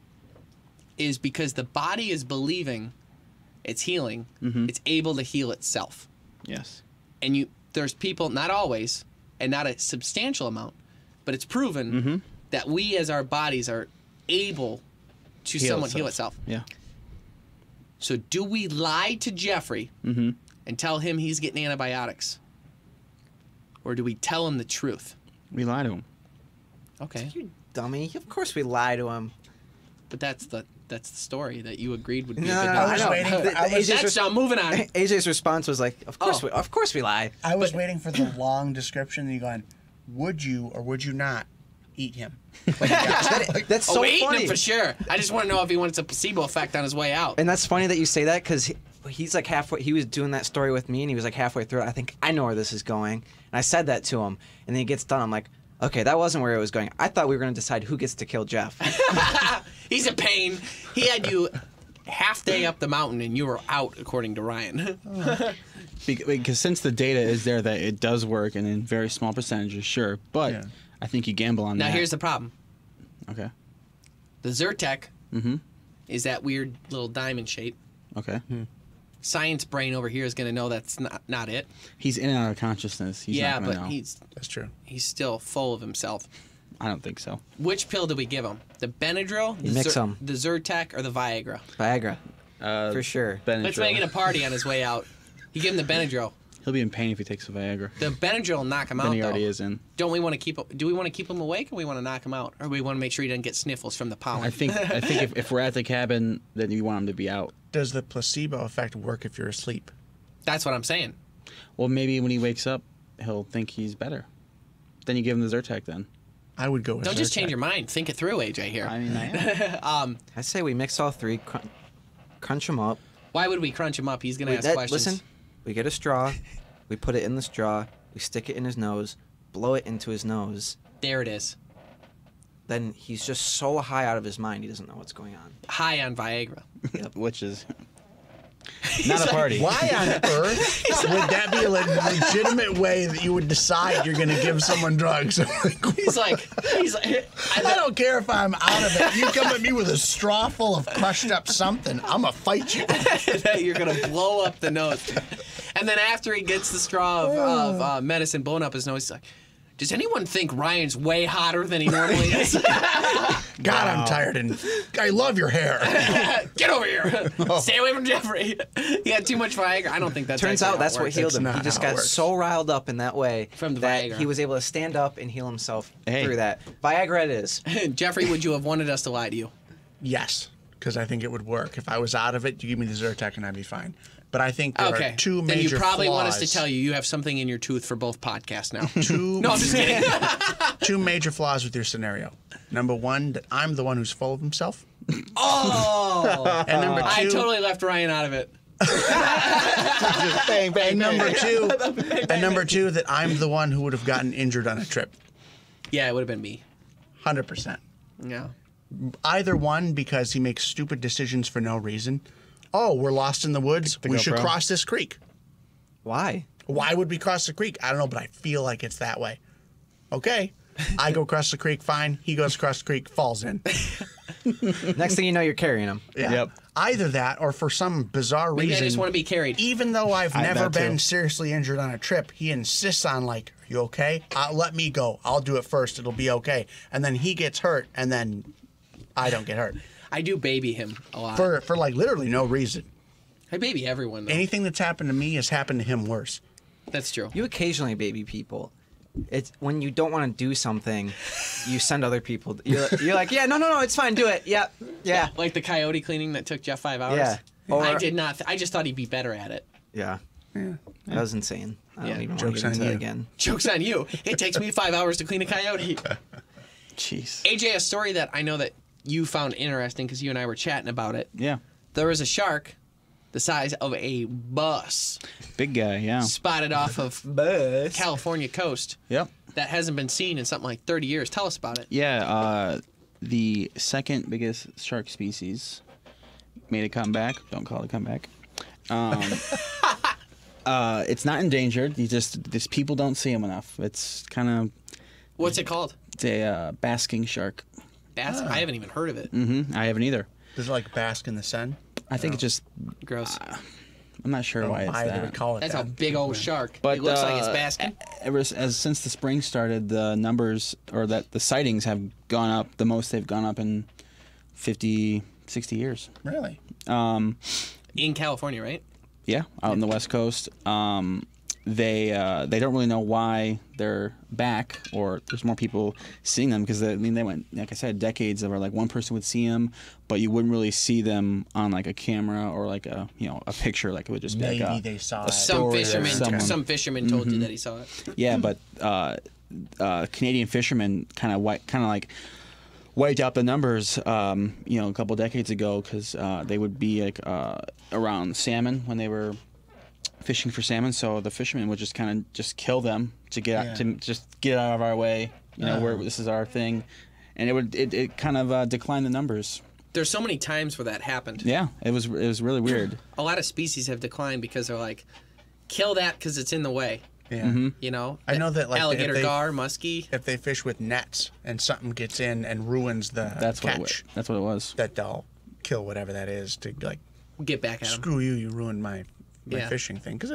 is because the body is believing it's healing, it's able to heal itself. Yes. And there's people, not always, and not a substantial amount, but it's proven that we as our bodies are able to somewhat heal itself. Yeah. So do we lie to Jeffrey and tell him he's getting antibiotics? Or do we tell him the truth? We lie to him. Okay. You dummy. Of course we lie to him. But that's the story that you agreed would be No, a good no, one. I know. waiting for- I was- That's not moving on. AJ's response was like, of course we lie. I was waiting for the long description, and you going, would you or would you not eat him? That's so we ate funny. him for sure. I just want to know if he wants a placebo effect on his way out. And that's funny that you say that because he's like halfway. He was doing that story with me, and he was like halfway through it. I think I know where this is going, and I said that to him. And then he gets done. I'm like, okay, that wasn't where it was going. I thought we were going to decide who gets to kill Jeff. He's a pain. He had you half day up the mountain, and you were out, according to Ryan. Because since the data is there that it does work and in very small percentages, sure. But I think you gamble on Now, that. here's the problem. Okay. The Zyrtec is that weird little diamond shape. Okay. Science brain over here is going to know that's not it. He's in and out of consciousness. He's yeah, not gonna but know. That's true. he's still full of himself. I don't think so. Which pill do we give him? The Benadryl, the, Mix 'em. the Zyrtec, or the Viagra? Viagra, for sure. Benadryl. Let's make it a party on his way out. You give him the Benadryl. He'll be in pain if he takes the Viagra. The Benadryl will knock him Then out, he though. already is in. Do we want to keep him awake, or we want to knock him out, or we want to make sure he doesn't get sniffles from the pollen? I think if we're at the cabin, then you want him to be out. Does the placebo effect work if you're asleep? That's what I'm saying. Well, maybe when he wakes up, he'll think he's better. Then you give him the Zyrtec then. I would go with Don't just Zyrtec. change your mind. Think it through, AJ. Here. I mean, I am. I say we mix all 3, crunch them up. Why would we crunch him up? He's gonna ask questions. Listen, we get a straw, we put it in the straw, we stick it in his nose, blow it into his nose. There it is. Then he's just so high out of his mind he doesn't know what's going on. High on Viagra. Which is not a party. Why on earth would that be a legitimate way that you would decide you're going to give someone drugs? He's like, I don't care if I'm out of it. You come at me with a straw full of crushed up something, I'm going to fight you. that you're gonna blow up the nose. And then after he gets the straw of medicine blown up his nose, he's like, Does anyone think Ryan's way hotter than he normally is? God, I'm tired, and I love your hair. Get over here. Stay away from Jeffrey. He had too much Viagra. I don't think that's Turns actually out that's how it what works. healed him. That's He not just how it got works. so riled up in that way From the that Viagra. he was able to stand up and heal himself Hey. through that. Viagra it is. Jeffrey, would you have wanted us to lie to you? Yes, because I think it would work. If I was out of it, you give me the Zyrtec and I'd be fine. But I think there Okay. are two then major you probably flaws. want us to tell you have something in your tooth for both podcasts now. Two, No, I'm just kidding. two major flaws with your scenario. Number one, that I'm the one who's full of himself. Oh. And number two, I totally left Ryan out of it. Bang, bang, and number two, that I'm the one who would have gotten injured on a trip. Yeah, it would have been me. 100%. Yeah. Either one, because he makes stupid decisions for no reason. Oh, we're lost in the woods. We should GoPro. cross this creek. Why? Why would we cross the creek? I don't know, but I feel like it's that way. Okay. I go across the creek, fine. He goes across the creek, falls in. Next thing you know, you're carrying him. Yeah. Yep. Either that, or for some bizarre Maybe reason, I just want to be carried. even though I've never that too. been seriously injured on a trip, he insists on, like, are you okay? Let me go. I'll do it first. It'll be okay. And then he gets hurt, and then I don't get hurt. I do baby him a lot. For like, literally no reason. I baby everyone, though. Anything that's happened to me has happened to him worse. That's true. You occasionally baby people. It's when you don't want to do something, you send other people. You're like, yeah, no, it's fine, do it. Yeah, yeah, Like the coyote cleaning that took Jeff 5 hours? Yeah. Or- I did not. I just thought he'd be better at it. yeah. That was insane. I Yeah. don't even want to Joke's get into on that you. again. Joke's on you. It takes me 5 hours to clean a coyote. Jeez. AJ, a story that I know that you found interesting because you and I were chatting about it. Yeah. There was a shark the size of a bus Big guy, yeah. spotted off of California coast Yep. that hasn't been seen in something like 30 years. Tell us about it. Yeah, the second biggest shark species made a comeback. Don't call it a comeback. It's not endangered. These people don't see them enough. It's kind of What's it called? it's a basking shark. I haven't even heard of it. I haven't either. Does it like bask in the sun? I think it's just Gross. I'm not sure why it's Why they would that. call it That's that. a big old shark. But it looks like it's basking. Since the spring started, the numbers or that the sightings have gone up. The most they've gone up in 50, 60 years. Really? In California, right? Yeah, out on the West Coast. They don't really know why they're back, or there's more people seeing them because they went, like I said, decades of where like one person would see them, but you wouldn't really see them on like a camera or like a picture. Like it would just be Maybe like they saw a it. Some story or fisherman, someone. some fisherman told you that he saw it. Yeah, but Canadian fishermen kind of like wiped out the numbers, a couple decades ago because they would be like around salmon when they were fishing for salmon. So the fishermen would just kind of just kill them to get out of our way. Where this is our thing, and it kind of declined the numbers. There's so many times where that happened. Yeah, it was really weird. A lot of species have declined because they're like, kill that because it's in the way. Yeah. You know, I know that, like, alligator if they- gar, muskie. If they fish with nets and something gets in and ruins the That's catch, what it was. that they'll kill whatever that is to like Get back at them. screw you. You ruined my Yeah. fishing thing because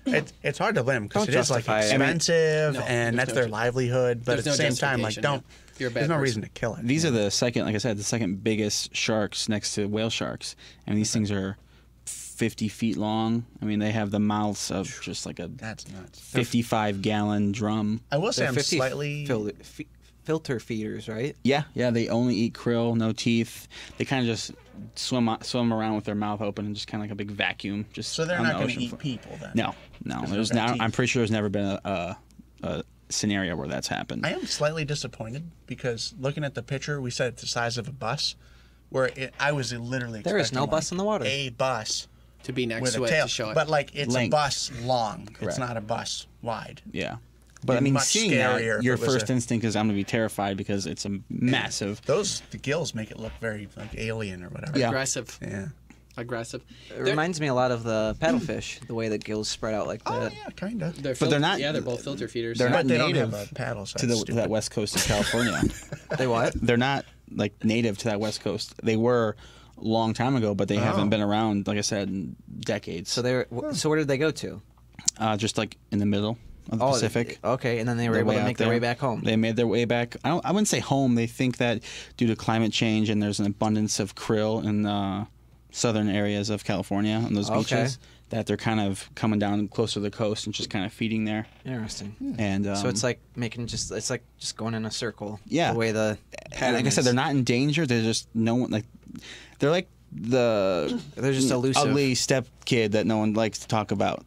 it's hard to limit because Don't it is like justify it. expensive No, and there's that's no their ju- livelihood. But at there's the no same time, like justification, yeah. You're a bad there's no person. reason to kill it. These are the second, like I said, the second biggest sharks next to whale sharks. I mean, these things are 50 feet long. I mean, they have the mouths of just like a That's nuts. 55-gallon drum. I will say They're I'm 50 slightly. filter feeders, right? Yeah, they only eat krill, no teeth. They kind of just swim around with their mouth open and just kind of like a big vacuum. Just So they're on not the going to ocean eat floor. people then. No. There's There's no now. teeth. I'm pretty sure there's never been a scenario where that's happened. I am slightly disappointed because looking at the picture, we said it's the size of a bus. I was literally There is expecting, no bus in the water. A bus To be next with to a it tail, to show it. but like it's Length. a bus long. It's Correct. not a bus wide. Yeah. But I Be mean, much seeing scarier that, if your it was first a- instinct is I'm going to be terrified because it's a massive. The gills make it look very like alien or whatever. Yeah. Aggressive. Yeah. Aggressive. It reminds me a lot of the paddlefish, the way the gills spread out like Oh that. yeah, kind of. But they're not- Yeah, they're both filter feeders. They're But not they don't native have a paddle, so to that's to that stupid. west coast of California. They what? They're not like native to that west coast. They were a long time ago, but they haven't been around, like I said, in decades. So so where did they go to? Just like in the middle. of the Pacific. Okay, and then they were Their able way to out make their there. way back home. They made their way back. I wouldn't say home. They think that due to climate change and there's an abundance of krill in the southern areas of California on those Okay. beaches, that they're kind of coming down closer to the coast and just kind of feeding there. Interesting. And So it's like it's like just going in a circle. Yeah. The way the and pattern like I said, is. they're not in danger. They're just no one like they're like the They're just elusive. ugly step kid that no one likes to talk about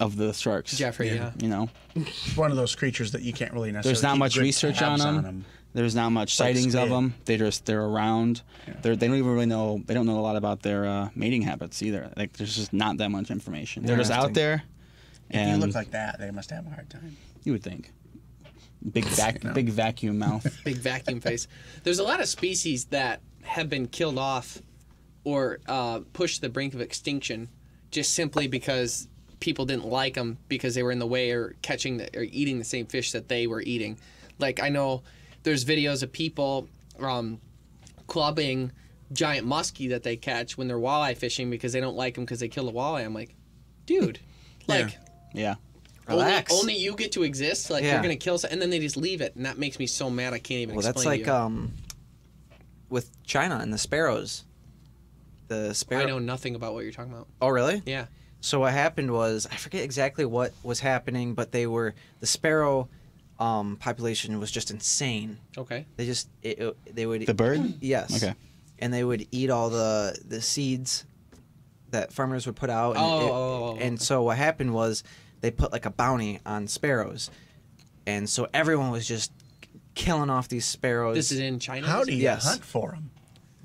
of the sharks. Jeffrey, yeah. You know, It's one of those creatures that you can't really necessarily. there's not keep much good research on tabs them. There's not much Like sightings of squid. them. They're around. They don't even really know. They don't know a lot about their mating habits either. Like there's just not that much information. They're just out Interesting. there. If And you look like that, they must have a hard time. you would think. Big big vacuum mouth. Big vacuum face. There's a lot of species that have been killed off or pushed to the brink of extinction just simply because people didn't like them because they were in the way or or eating the same fish that they were eating. Like I know there's videos of people clubbing giant muskie that they catch when they're walleye fishing because they don't like them because they kill the walleye. I'm like, dude, like Yeah. Relax. only you get to exist. Like Yeah. you're gonna kill, and then they just leave it, and that makes me so mad. I can't even. Well, that's explain like to you. with China and the sparrows. The sparrow. I know nothing about what you're talking about. Oh, really? Yeah. So what happened was, I forget exactly what was happening, but the sparrow population was just insane. Okay. They would The bird? Yes. Okay. And they would eat all the seeds that farmers would put out. And, and so what happened was they put like a bounty on sparrows, and so everyone was just killing off these sparrows. This is in China. How do you Yes. hunt for them?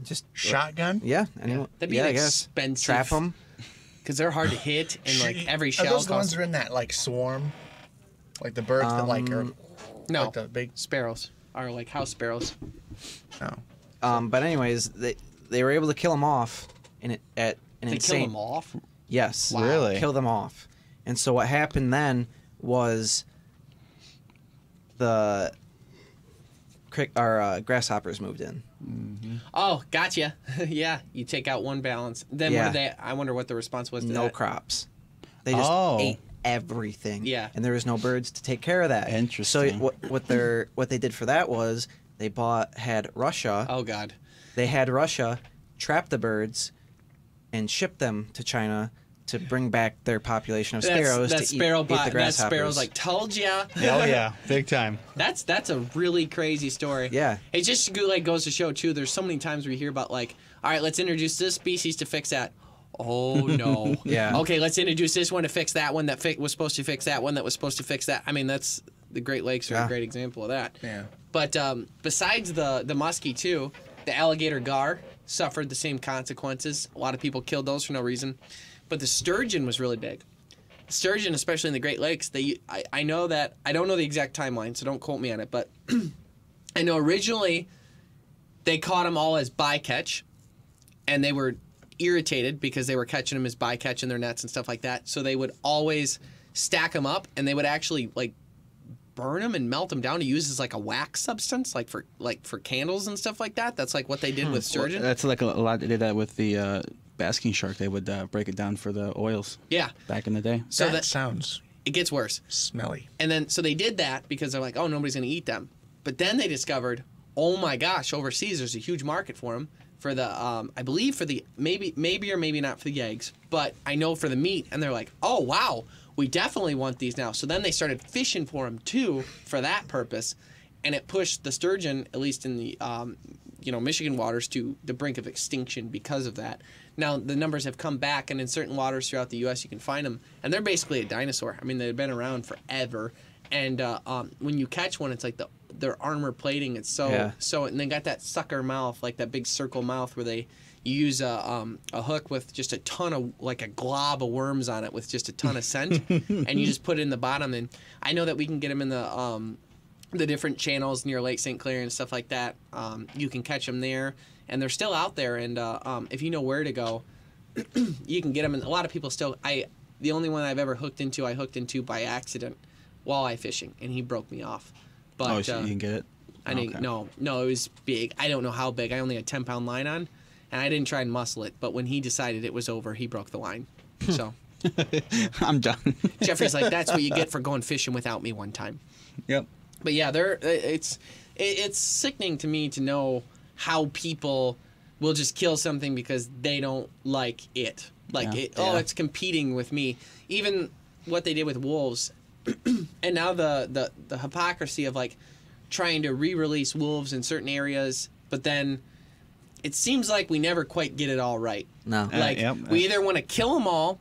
just Shotgun? Yeah. Anyone, That'd be yeah, an I guess. expensive. Trap them. Because they're hard to hit, and like every Are shell those the ones costs. that are in that like swarm? Like the birds that like are No, like the big sparrows are like house sparrows. no. But anyways, they were able to kill them off at an They insane. kill them off. Yes. Wow. Really? Kill them off. And so what happened then was the grasshoppers moved in. Oh, gotcha. Yeah, you take out one balance. Then Yeah. what do they? I wonder what the response was to No that. crops. They just Oh. ate everything. Yeah. And there was no birds to take care of that. Interesting. So what they did for that was they had Russia. Oh God. They had Russia trap the birds and ship them to China to bring back their population of sparrows that to sparrow eat the that grasshoppers. sparrow's like, told ya. Oh yeah, big time. That's a really crazy story. Yeah. It just like goes to show too. There's so many times we hear about like, all right, let's introduce this species to fix that. Oh no. Yeah. Okay, let's introduce this one to fix that one that was supposed to fix that one that was supposed to fix that. I mean, that's the Great Lakes are a great example of that. Yeah. But besides the muskie too, the alligator gar suffered the same consequences. A lot of people killed those for no reason. But the sturgeon was really big. Sturgeon, especially in the Great Lakes, I know that, I don't know the exact timeline, so don't quote me on it, but I know originally they caught them all as bycatch, and they were irritated because they were catching them as bycatch in their nets and stuff like that. So they would always stack them up, and they would actually like burn them and melt them down to use as like a wax substance, like for candles and stuff like that. That's like what they did with sturgeon. That's like a lot. They did that with the basking shark. They would break it down for the oils. Yeah. Back in the day. So that sounds it gets worse. smelly. And then, so they did that because they're like, oh, nobody's going to eat them. But then they discovered, oh my gosh, overseas there's a huge market for them. For the, I believe for the, maybe or maybe not for the eggs, but I know for the meat. And they're like, oh wow, we definitely want these now. So then they started fishing for them too, for that purpose. And it pushed the sturgeon, at least in the, Michigan waters, to the brink of extinction because of that. Now, the numbers have come back, and in certain waters throughout the U.S., you can find them. And they're basically a dinosaur. I mean, they've been around forever. And when you catch one, it's like their armor plating. It's so, and they got that sucker mouth, like that big circle mouth where you use a hook with just a ton of, like a glob of worms on it with just a ton of scent. And you just put it in the bottom. And I know that we can get them in the different channels near Lake St. Clair and stuff like that. You can catch them there. And they're still out there, and if you know where to go, you can get them. And a lot of people still. The only one I've ever hooked into by accident, walleye fishing, and he broke me off. But so you can get it. I didn't. No, it was big. I don't know how big. I only had 10-pound line on, and I didn't try and muscle it. But when he decided it was over, he broke the line. So I'm done. Jeffrey's like, that's what you get for going fishing without me one time. Yep. But yeah, it's sickening to me to know how people will just kill something because they don't like it. Like, it's competing with me. Even what they did with wolves, and now the hypocrisy of like trying to re-release wolves in certain areas, but then it seems like we never quite get it all right. No. Like, we either want to kill them all,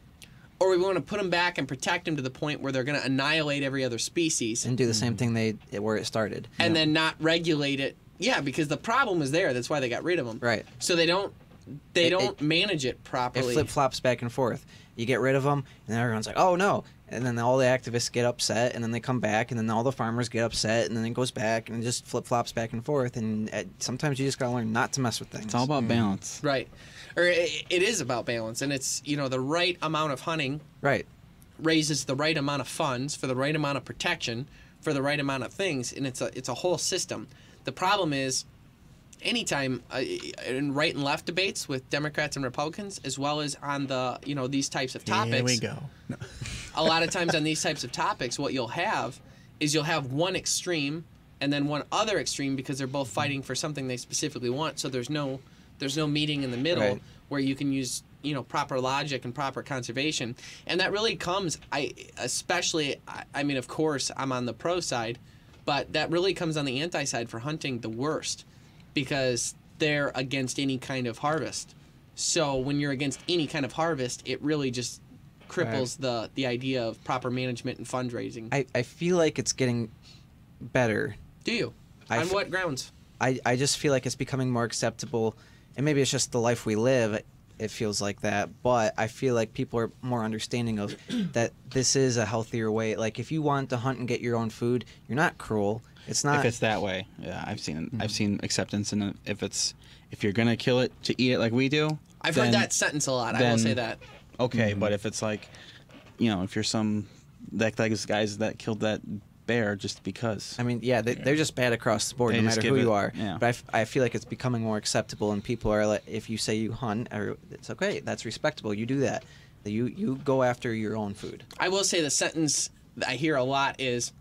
or we want to put them back and protect them to the point where they're going to annihilate every other species. And do the same thing where it started. And then not regulate it. Yeah, because the problem is there. That's why they got rid of them. Right. So they don't manage it properly. It flip-flops back and forth. You get rid of them, and then everyone's like, oh, no. And then all the activists get upset, and then they come back, and then all the farmers get upset, and then it goes back, and it just flip-flops back and forth. And sometimes you just got to learn not to mess with things. It's all about balance. Right. Or it is about balance, and it's, the right amount of hunting raises the right amount of funds for the right amount of protection for the right amount of things, and it's a whole system. The problem is, anytime in right and left debates with Democrats and Republicans, as well as on the these types of topics. Here we go. No. A lot of times on these types of topics, what you'll have is you'll have one extreme and then one other extreme because they're both fighting for something they specifically want. So there's no meeting in the middle where you can use proper logic and proper conservation, and that really comes. I mean, of course, I'm on the pro side, but that really comes on the anti side for hunting the worst, because they're against any kind of harvest. So when you're against any kind of harvest, it really just cripples the idea of proper management and fundraising. I feel like it's getting better. Do you? On what grounds? I just feel like it's becoming more acceptable, and maybe it's just the life we live. It feels like that, but I feel like people are more understanding of that this is a healthier way. Like, if you want to hunt and get your own food, you're not cruel. It's not. If it's that way, yeah, I've seen acceptance in it. If you're gonna kill it to eat it like we do, I've heard that sentence a lot. I will say that. Okay, but if it's like, if you're like those guys that killed that bear just because. I mean, yeah, they're just bad across the board, no matter who you are. Yeah. But I feel like it's becoming more acceptable, and people are like, if you say you hunt, it's okay, that's respectable. You do that. You go after your own food. I will say the sentence that I hear a lot is,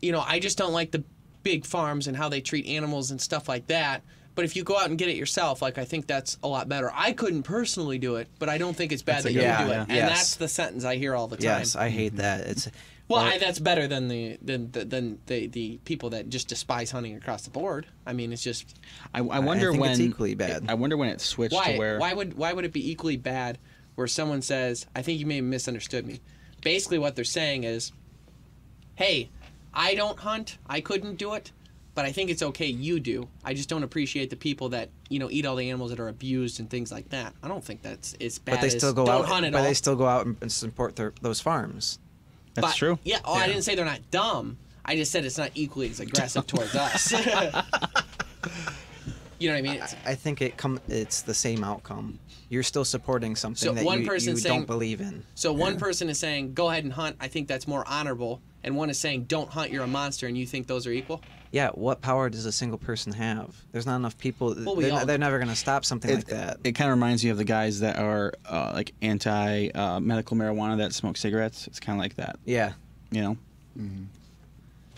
I just don't like the big farms and how they treat animals and stuff like that. But if you go out and get it yourself, I think that's a lot better. I couldn't personally do it, but I don't think it's bad that you do it. And that's the sentence I hear all the time. Yes, I hate that. It's that's better than the people that just despise hunting across the board. I mean, it's just. I wonder think when it's equally bad. I wonder when it switched to where. Why would it be equally bad where someone says, I think you may have misunderstood me. Basically, what they're saying is, hey, I don't hunt. I couldn't do it. But I think it's okay you do. I just don't appreciate the people that, eat all the animals that are abused and things like that. I don't think that's as bad but they still as go don't out, hunt at but all. they still go out and support those farms. That's true. Yeah. Oh, I didn't say they're not dumb. I just said it's not equally as aggressive towards us. You know what I mean? I think it's the same outcome. You're still supporting something So that one you person's saying- don't believe in. So one person is saying, go ahead and hunt. I think that's more honorable. And one is saying, don't hunt. You're a monster. And you think those are equal? Yeah, what power does a single person have? There's not enough people. They're never going to stop something like that. It kind of reminds me of the guys that are like anti medical marijuana that smoke cigarettes. It's kind of like that. Yeah.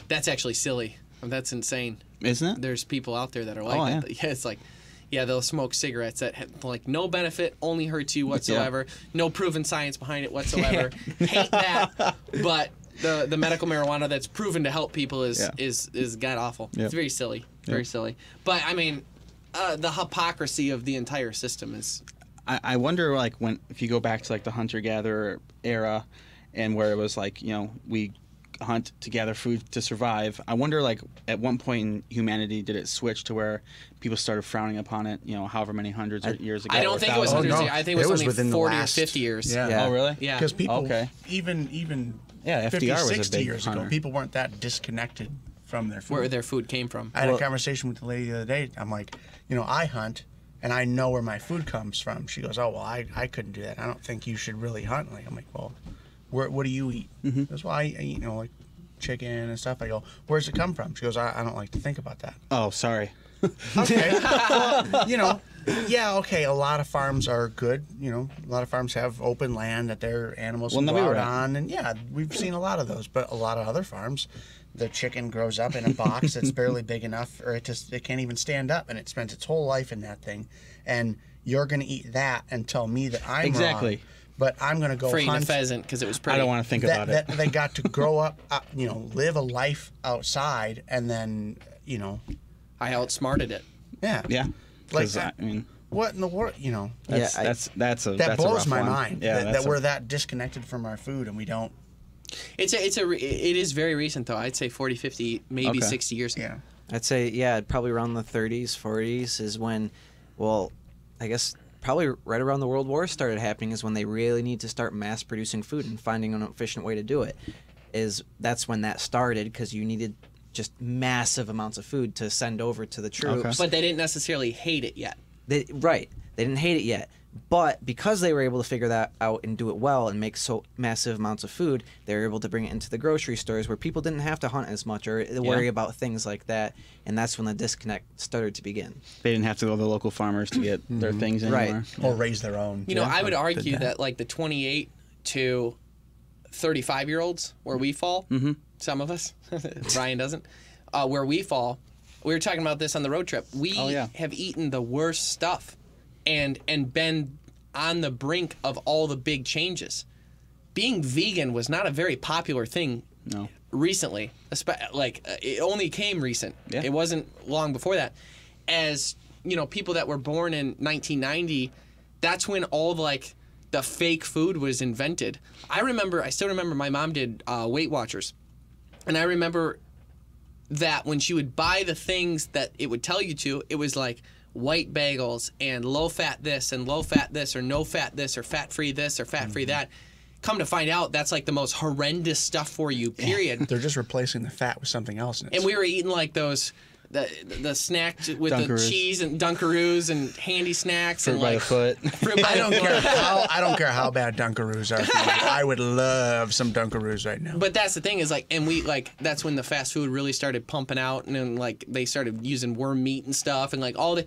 That's actually silly. That's insane. Isn't it? There's people out there that are like that. Yeah, it's like, they'll smoke cigarettes that have no benefit, only hurts you whatsoever, no proven science behind it whatsoever. Hate that. But the medical marijuana that's proven to help people is god awful. Yep. It's very silly. Very silly. But I mean, the hypocrisy of the entire system is. I wonder, like, if you go back to like the hunter-gatherer era, and where it was like, we hunt to gather food to survive. I wonder, like, at one point in humanity, did it switch to where people started frowning upon it? However many hundreds of years ago. I don't think it was hundreds. I think it was only within 40 the or last, 50 years. Yeah. Oh, really? Yeah. Because people, Okay. even Yeah, 50, FDR was a 60 big years hunter. ago, people weren't that disconnected from their food. Where their food came from. I had a conversation with the lady the other day. I'm like, I hunt, and I know where my food comes from. She goes, oh, well, I couldn't do that. I don't think you should really hunt. I'm like, well, what do you eat? Mm-hmm. That's why I eat, like chicken and stuff. I go, where's it come from? She goes, I don't like to think about that. Oh, sorry. Okay. Well, yeah, okay. A lot of farms are good. A lot of farms have open land that their animals can go out on, and yeah, we've seen a lot of those. But a lot of other farms, the chicken grows up in a box that's barely big enough, or it can't even stand up, and it spends its whole life in that thing. And you're going to eat that and tell me that I'm wrong. But I'm going to go Freeing hunt a pheasant because it was pretty. I don't want to think about it. That they got to grow up, live a life outside, and then, I outsmarted it. yeah. Yeah. Like 'Cause, that. I mean, What in the world, that's that a blows rough my one. mind. Yeah, that we're that disconnected from our food and we don't. It is very recent though. I'd say 40, 50, maybe 60 years. Yeah. I'd say, yeah, probably around the 30s, 40s is when, well, I guess probably right around the World War started happening is when they really need to start mass producing food and finding an efficient way to do it. That's when that started because you needed just massive amounts of food to send over to the troops. But they didn't necessarily hate it yet. They didn't hate it yet. But because they were able to figure that out and do it well and make so massive amounts of food, they were able to bring it into the grocery stores where people didn't have to hunt as much or worry about things like that. And that's when the disconnect started to begin. They didn't have to go to the local farmers to get their things anymore. Right. Or raise their own. I would argue that like the 28 to 35-year-olds where we fall, some of us, Ryan doesn't, where we fall, we were talking about this on the road trip. We have eaten the worst stuff and been on the brink of all the big changes. Being vegan was not a very popular thing recently. It only came recent. Yeah. It wasn't long before that. As, people that were born in 1990, that's when all the fake food was invented. I still remember my mom did Weight Watchers. And I remember that when she would buy the things that it would tell you to, it was like white bagels and low fat this and low fat this or no fat this or fat free this or fat free that. Come to find out, that's like the most horrendous stuff for you, period. They're just replacing the fat with something else. And we were eating like those, the snack with Dunkaroos. the cheese and Dunkaroos and handy snacks Fruit and by the like foot. fruit by the foot. I don't care how bad Dunkaroos are. For me. I would love some Dunkaroos right now. But that's the thing is that's when the fast food really started pumping out and then they started using worm meat and stuff and all the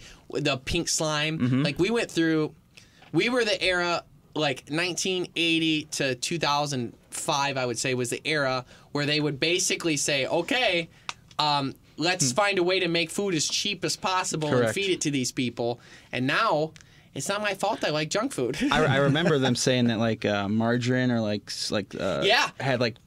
pink slime. Like we were the era 1980 to 2005 I would say was the era where they would basically say, okay, let's find a way to make food as cheap as possible and feed it to these people. And now it's not my fault I like junk food. I remember them saying that margarine or had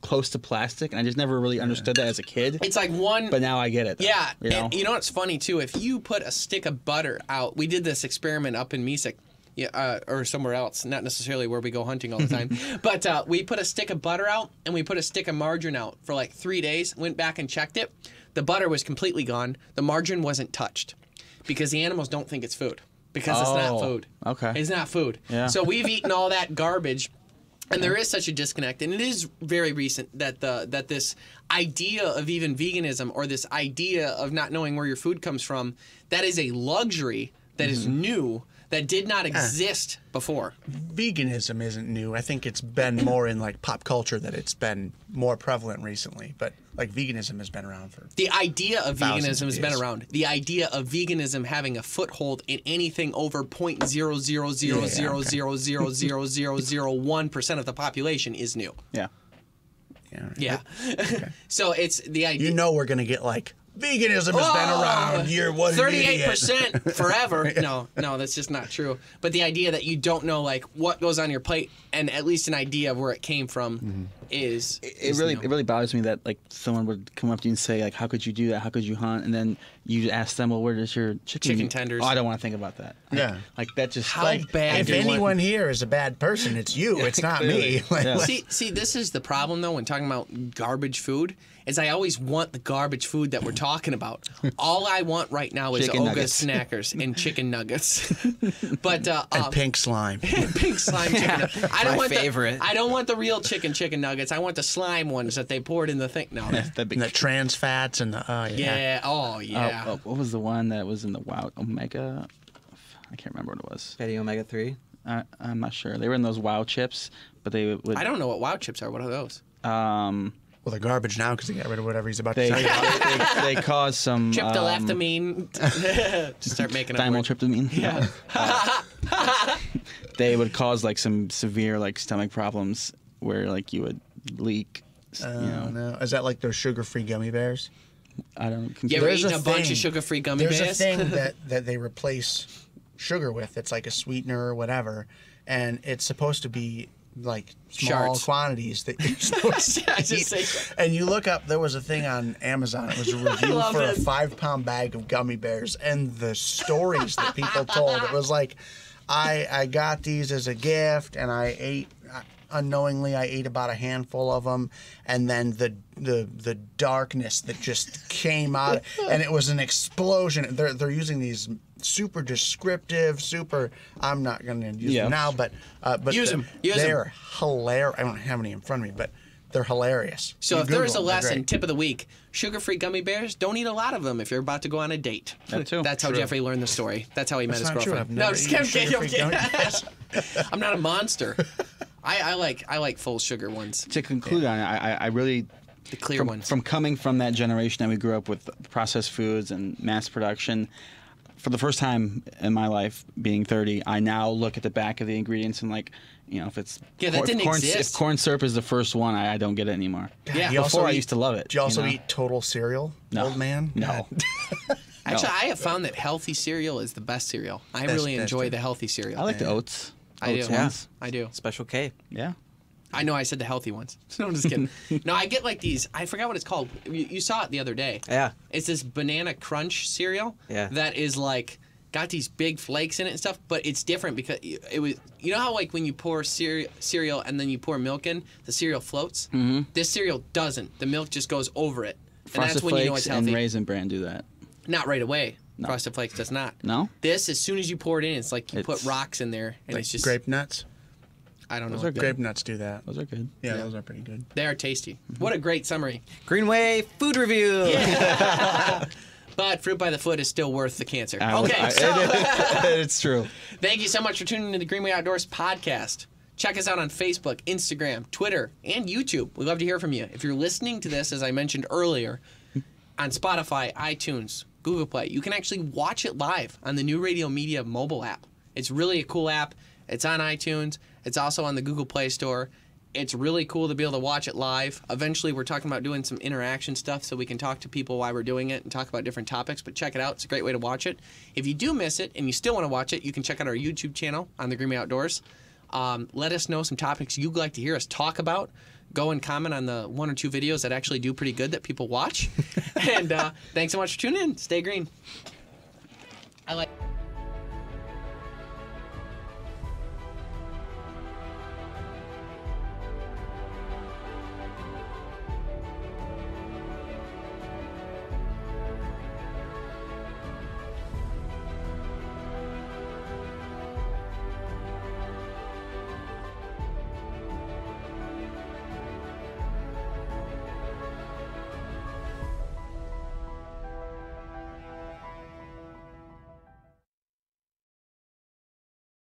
close to plastic, and I just never really understood that as a kid. It's like one, but now I get it. Yeah, you know? And you know what's funny too? If you put a stick of butter out, we did this experiment up in Mesick. Yeah, or somewhere else, not necessarily where we go hunting all the time. But we put a stick of butter out and we put a stick of margarine out for 3 days. Went back and checked it. The butter was completely gone. The margarine wasn't touched because the animals don't think it's food because it's not food. Okay. It's not food. Yeah. So we've eaten all that garbage. And there is such a disconnect, and it is very recent that this idea of even veganism or this idea of not knowing where your food comes from, that is a luxury that is new, that did not exist before. Veganism isn't new. I think it's been more in pop culture that it's been more prevalent recently. But veganism has been around for the idea of veganism has been years. around. The idea of veganism having a foothold in anything over 0.00000000001% of the population is new. Yeah. Yeah. So it's the idea. We're gonna get veganism has been around. You're what 38% forever. No, that's just not true. But the idea that you don't know what goes on your plate and at least an idea of where it came from is it really bothers me that someone would come up to you and say how could you do that? How could you hunt? And then you ask them, well, where does your chicken tenders? Oh, I don't want to think about that. Yeah. That just bad. If anyone here is a bad person, it's you. It's not me. See, this is the problem though when talking about garbage food. Is I always want the garbage food that we're talking about. All I want right now is Chicken Oga nuggets. Snackers and chicken nuggets. But and pink slime. pink slime chicken. I don't My want favorite. I don't want the real chicken nuggets. I want the slime ones that they poured in the thing. No. That'd be And the trans fats and the Yeah. Oh yeah. what was the one that was in the WoW Omega? I can't remember what it was. Fatty omega-3. I'm not sure. They were in those WoW chips, but they would. I don't know what Wow chips are. What are those? Well, they're garbage now because they got rid of whatever he's about They to tell you. they cause some Tryptophamine. To start making up words. dimethyltryptamine. Yeah. They would cause like some severe like stomach problems where like you would leak. No. Is that like those sugar-free gummy bears? I don't. You ever There's eaten a a bunch thing- of sugar-free gummy There's bears? a thing that they replace sugar with. It's like a sweetener or whatever, and it's supposed to be like small Shards. quantities that you're supposed to I just eat. say so. And you look up, there was a thing on Amazon. It was a review love for this. a 5-pound bag of gummy bears, and the stories that people told. It was like, I got these as a gift, and I ate. Unknowingly, I ate about a handful of them, and then the darkness that just came out, and it was an explosion. They're using these super descriptive, super. I'm not going to use them now, but Use 'em. Use 'em. they're hilarious. I don't have any in front of me, but they're hilarious. So You if there is a Google 'em, they're lesson, great. tip of the week, sugar-free gummy bears, don't eat a lot of them if you're about to go on a date. That too. That's how True. Jeffrey learned the story. That's how he met That's his not true. girlfriend. I've No, never just eaten kidding. I'm sugar-free kidding. gummy I'm not a monster. I like full sugar ones, To conclude on it, I really the clear ones. from coming from that generation that we grew up with processed foods and mass production. For the first time in my life, being 30, I now look at the back of the ingredients and like, if it's Yeah, that didn't if exist. corn syrup is the first one, I don't get it anymore. Yeah. You also Before I eat- used to love it. Do you also know? eat Total Cereal, No. old man? No. Actually, I have found that healthy cereal is the best cereal. I really that's enjoy true. the healthy cereal. I like the oats. I do. Oats ones. I do. Special K. Yeah. I know I said the healthy ones. No, I'm just kidding. No, I get like these. I forgot what it's called. You saw it the other day. Yeah. It's this banana crunch cereal. Yeah. That is like got these big flakes in it and stuff, but it's different because it was. You know how like when you pour cereal and then you pour milk in, the cereal floats. Mm-hmm. This cereal doesn't. The milk just goes over it, and Frosted that's when you know it's Flakes healthy. and Raisin Bran do that. Not right away. No. Frosted Flakes does not. No? This, as soon as you pour it in, it's like you put It's- rocks in there, and Like it's just grape nuts. I don't know. Those are good. Grape nuts do that. Those are good. Yeah, those are pretty good. They are tasty. What a great summary. Greenway food review. But fruit by the foot is still worth the cancer. I was- Okay, so It's true. thank you so much for tuning in to the Greenway Outdoors podcast. Check us out on Facebook, Instagram, Twitter, and YouTube. We'd love to hear from you. If you're listening to this, as I mentioned earlier, on Spotify, iTunes, Google Play, you can actually watch it live on the New Radio Media mobile app. It's really a cool app. It's on iTunes. It's also on the Google Play Store. It's really cool to be able to watch it live. Eventually, we're talking about doing some interaction stuff so we can talk to people while we're doing it and talk about different topics, but check it out. It's a great way to watch it. If you do miss it and you still want to watch it, you can check out our YouTube channel on the Greenway Outdoors. Let us know some topics you'd like to hear us talk about. Go and comment on the 1 or 2 videos that actually do pretty good that people watch. And thanks so much for tuning in. Stay green. I like...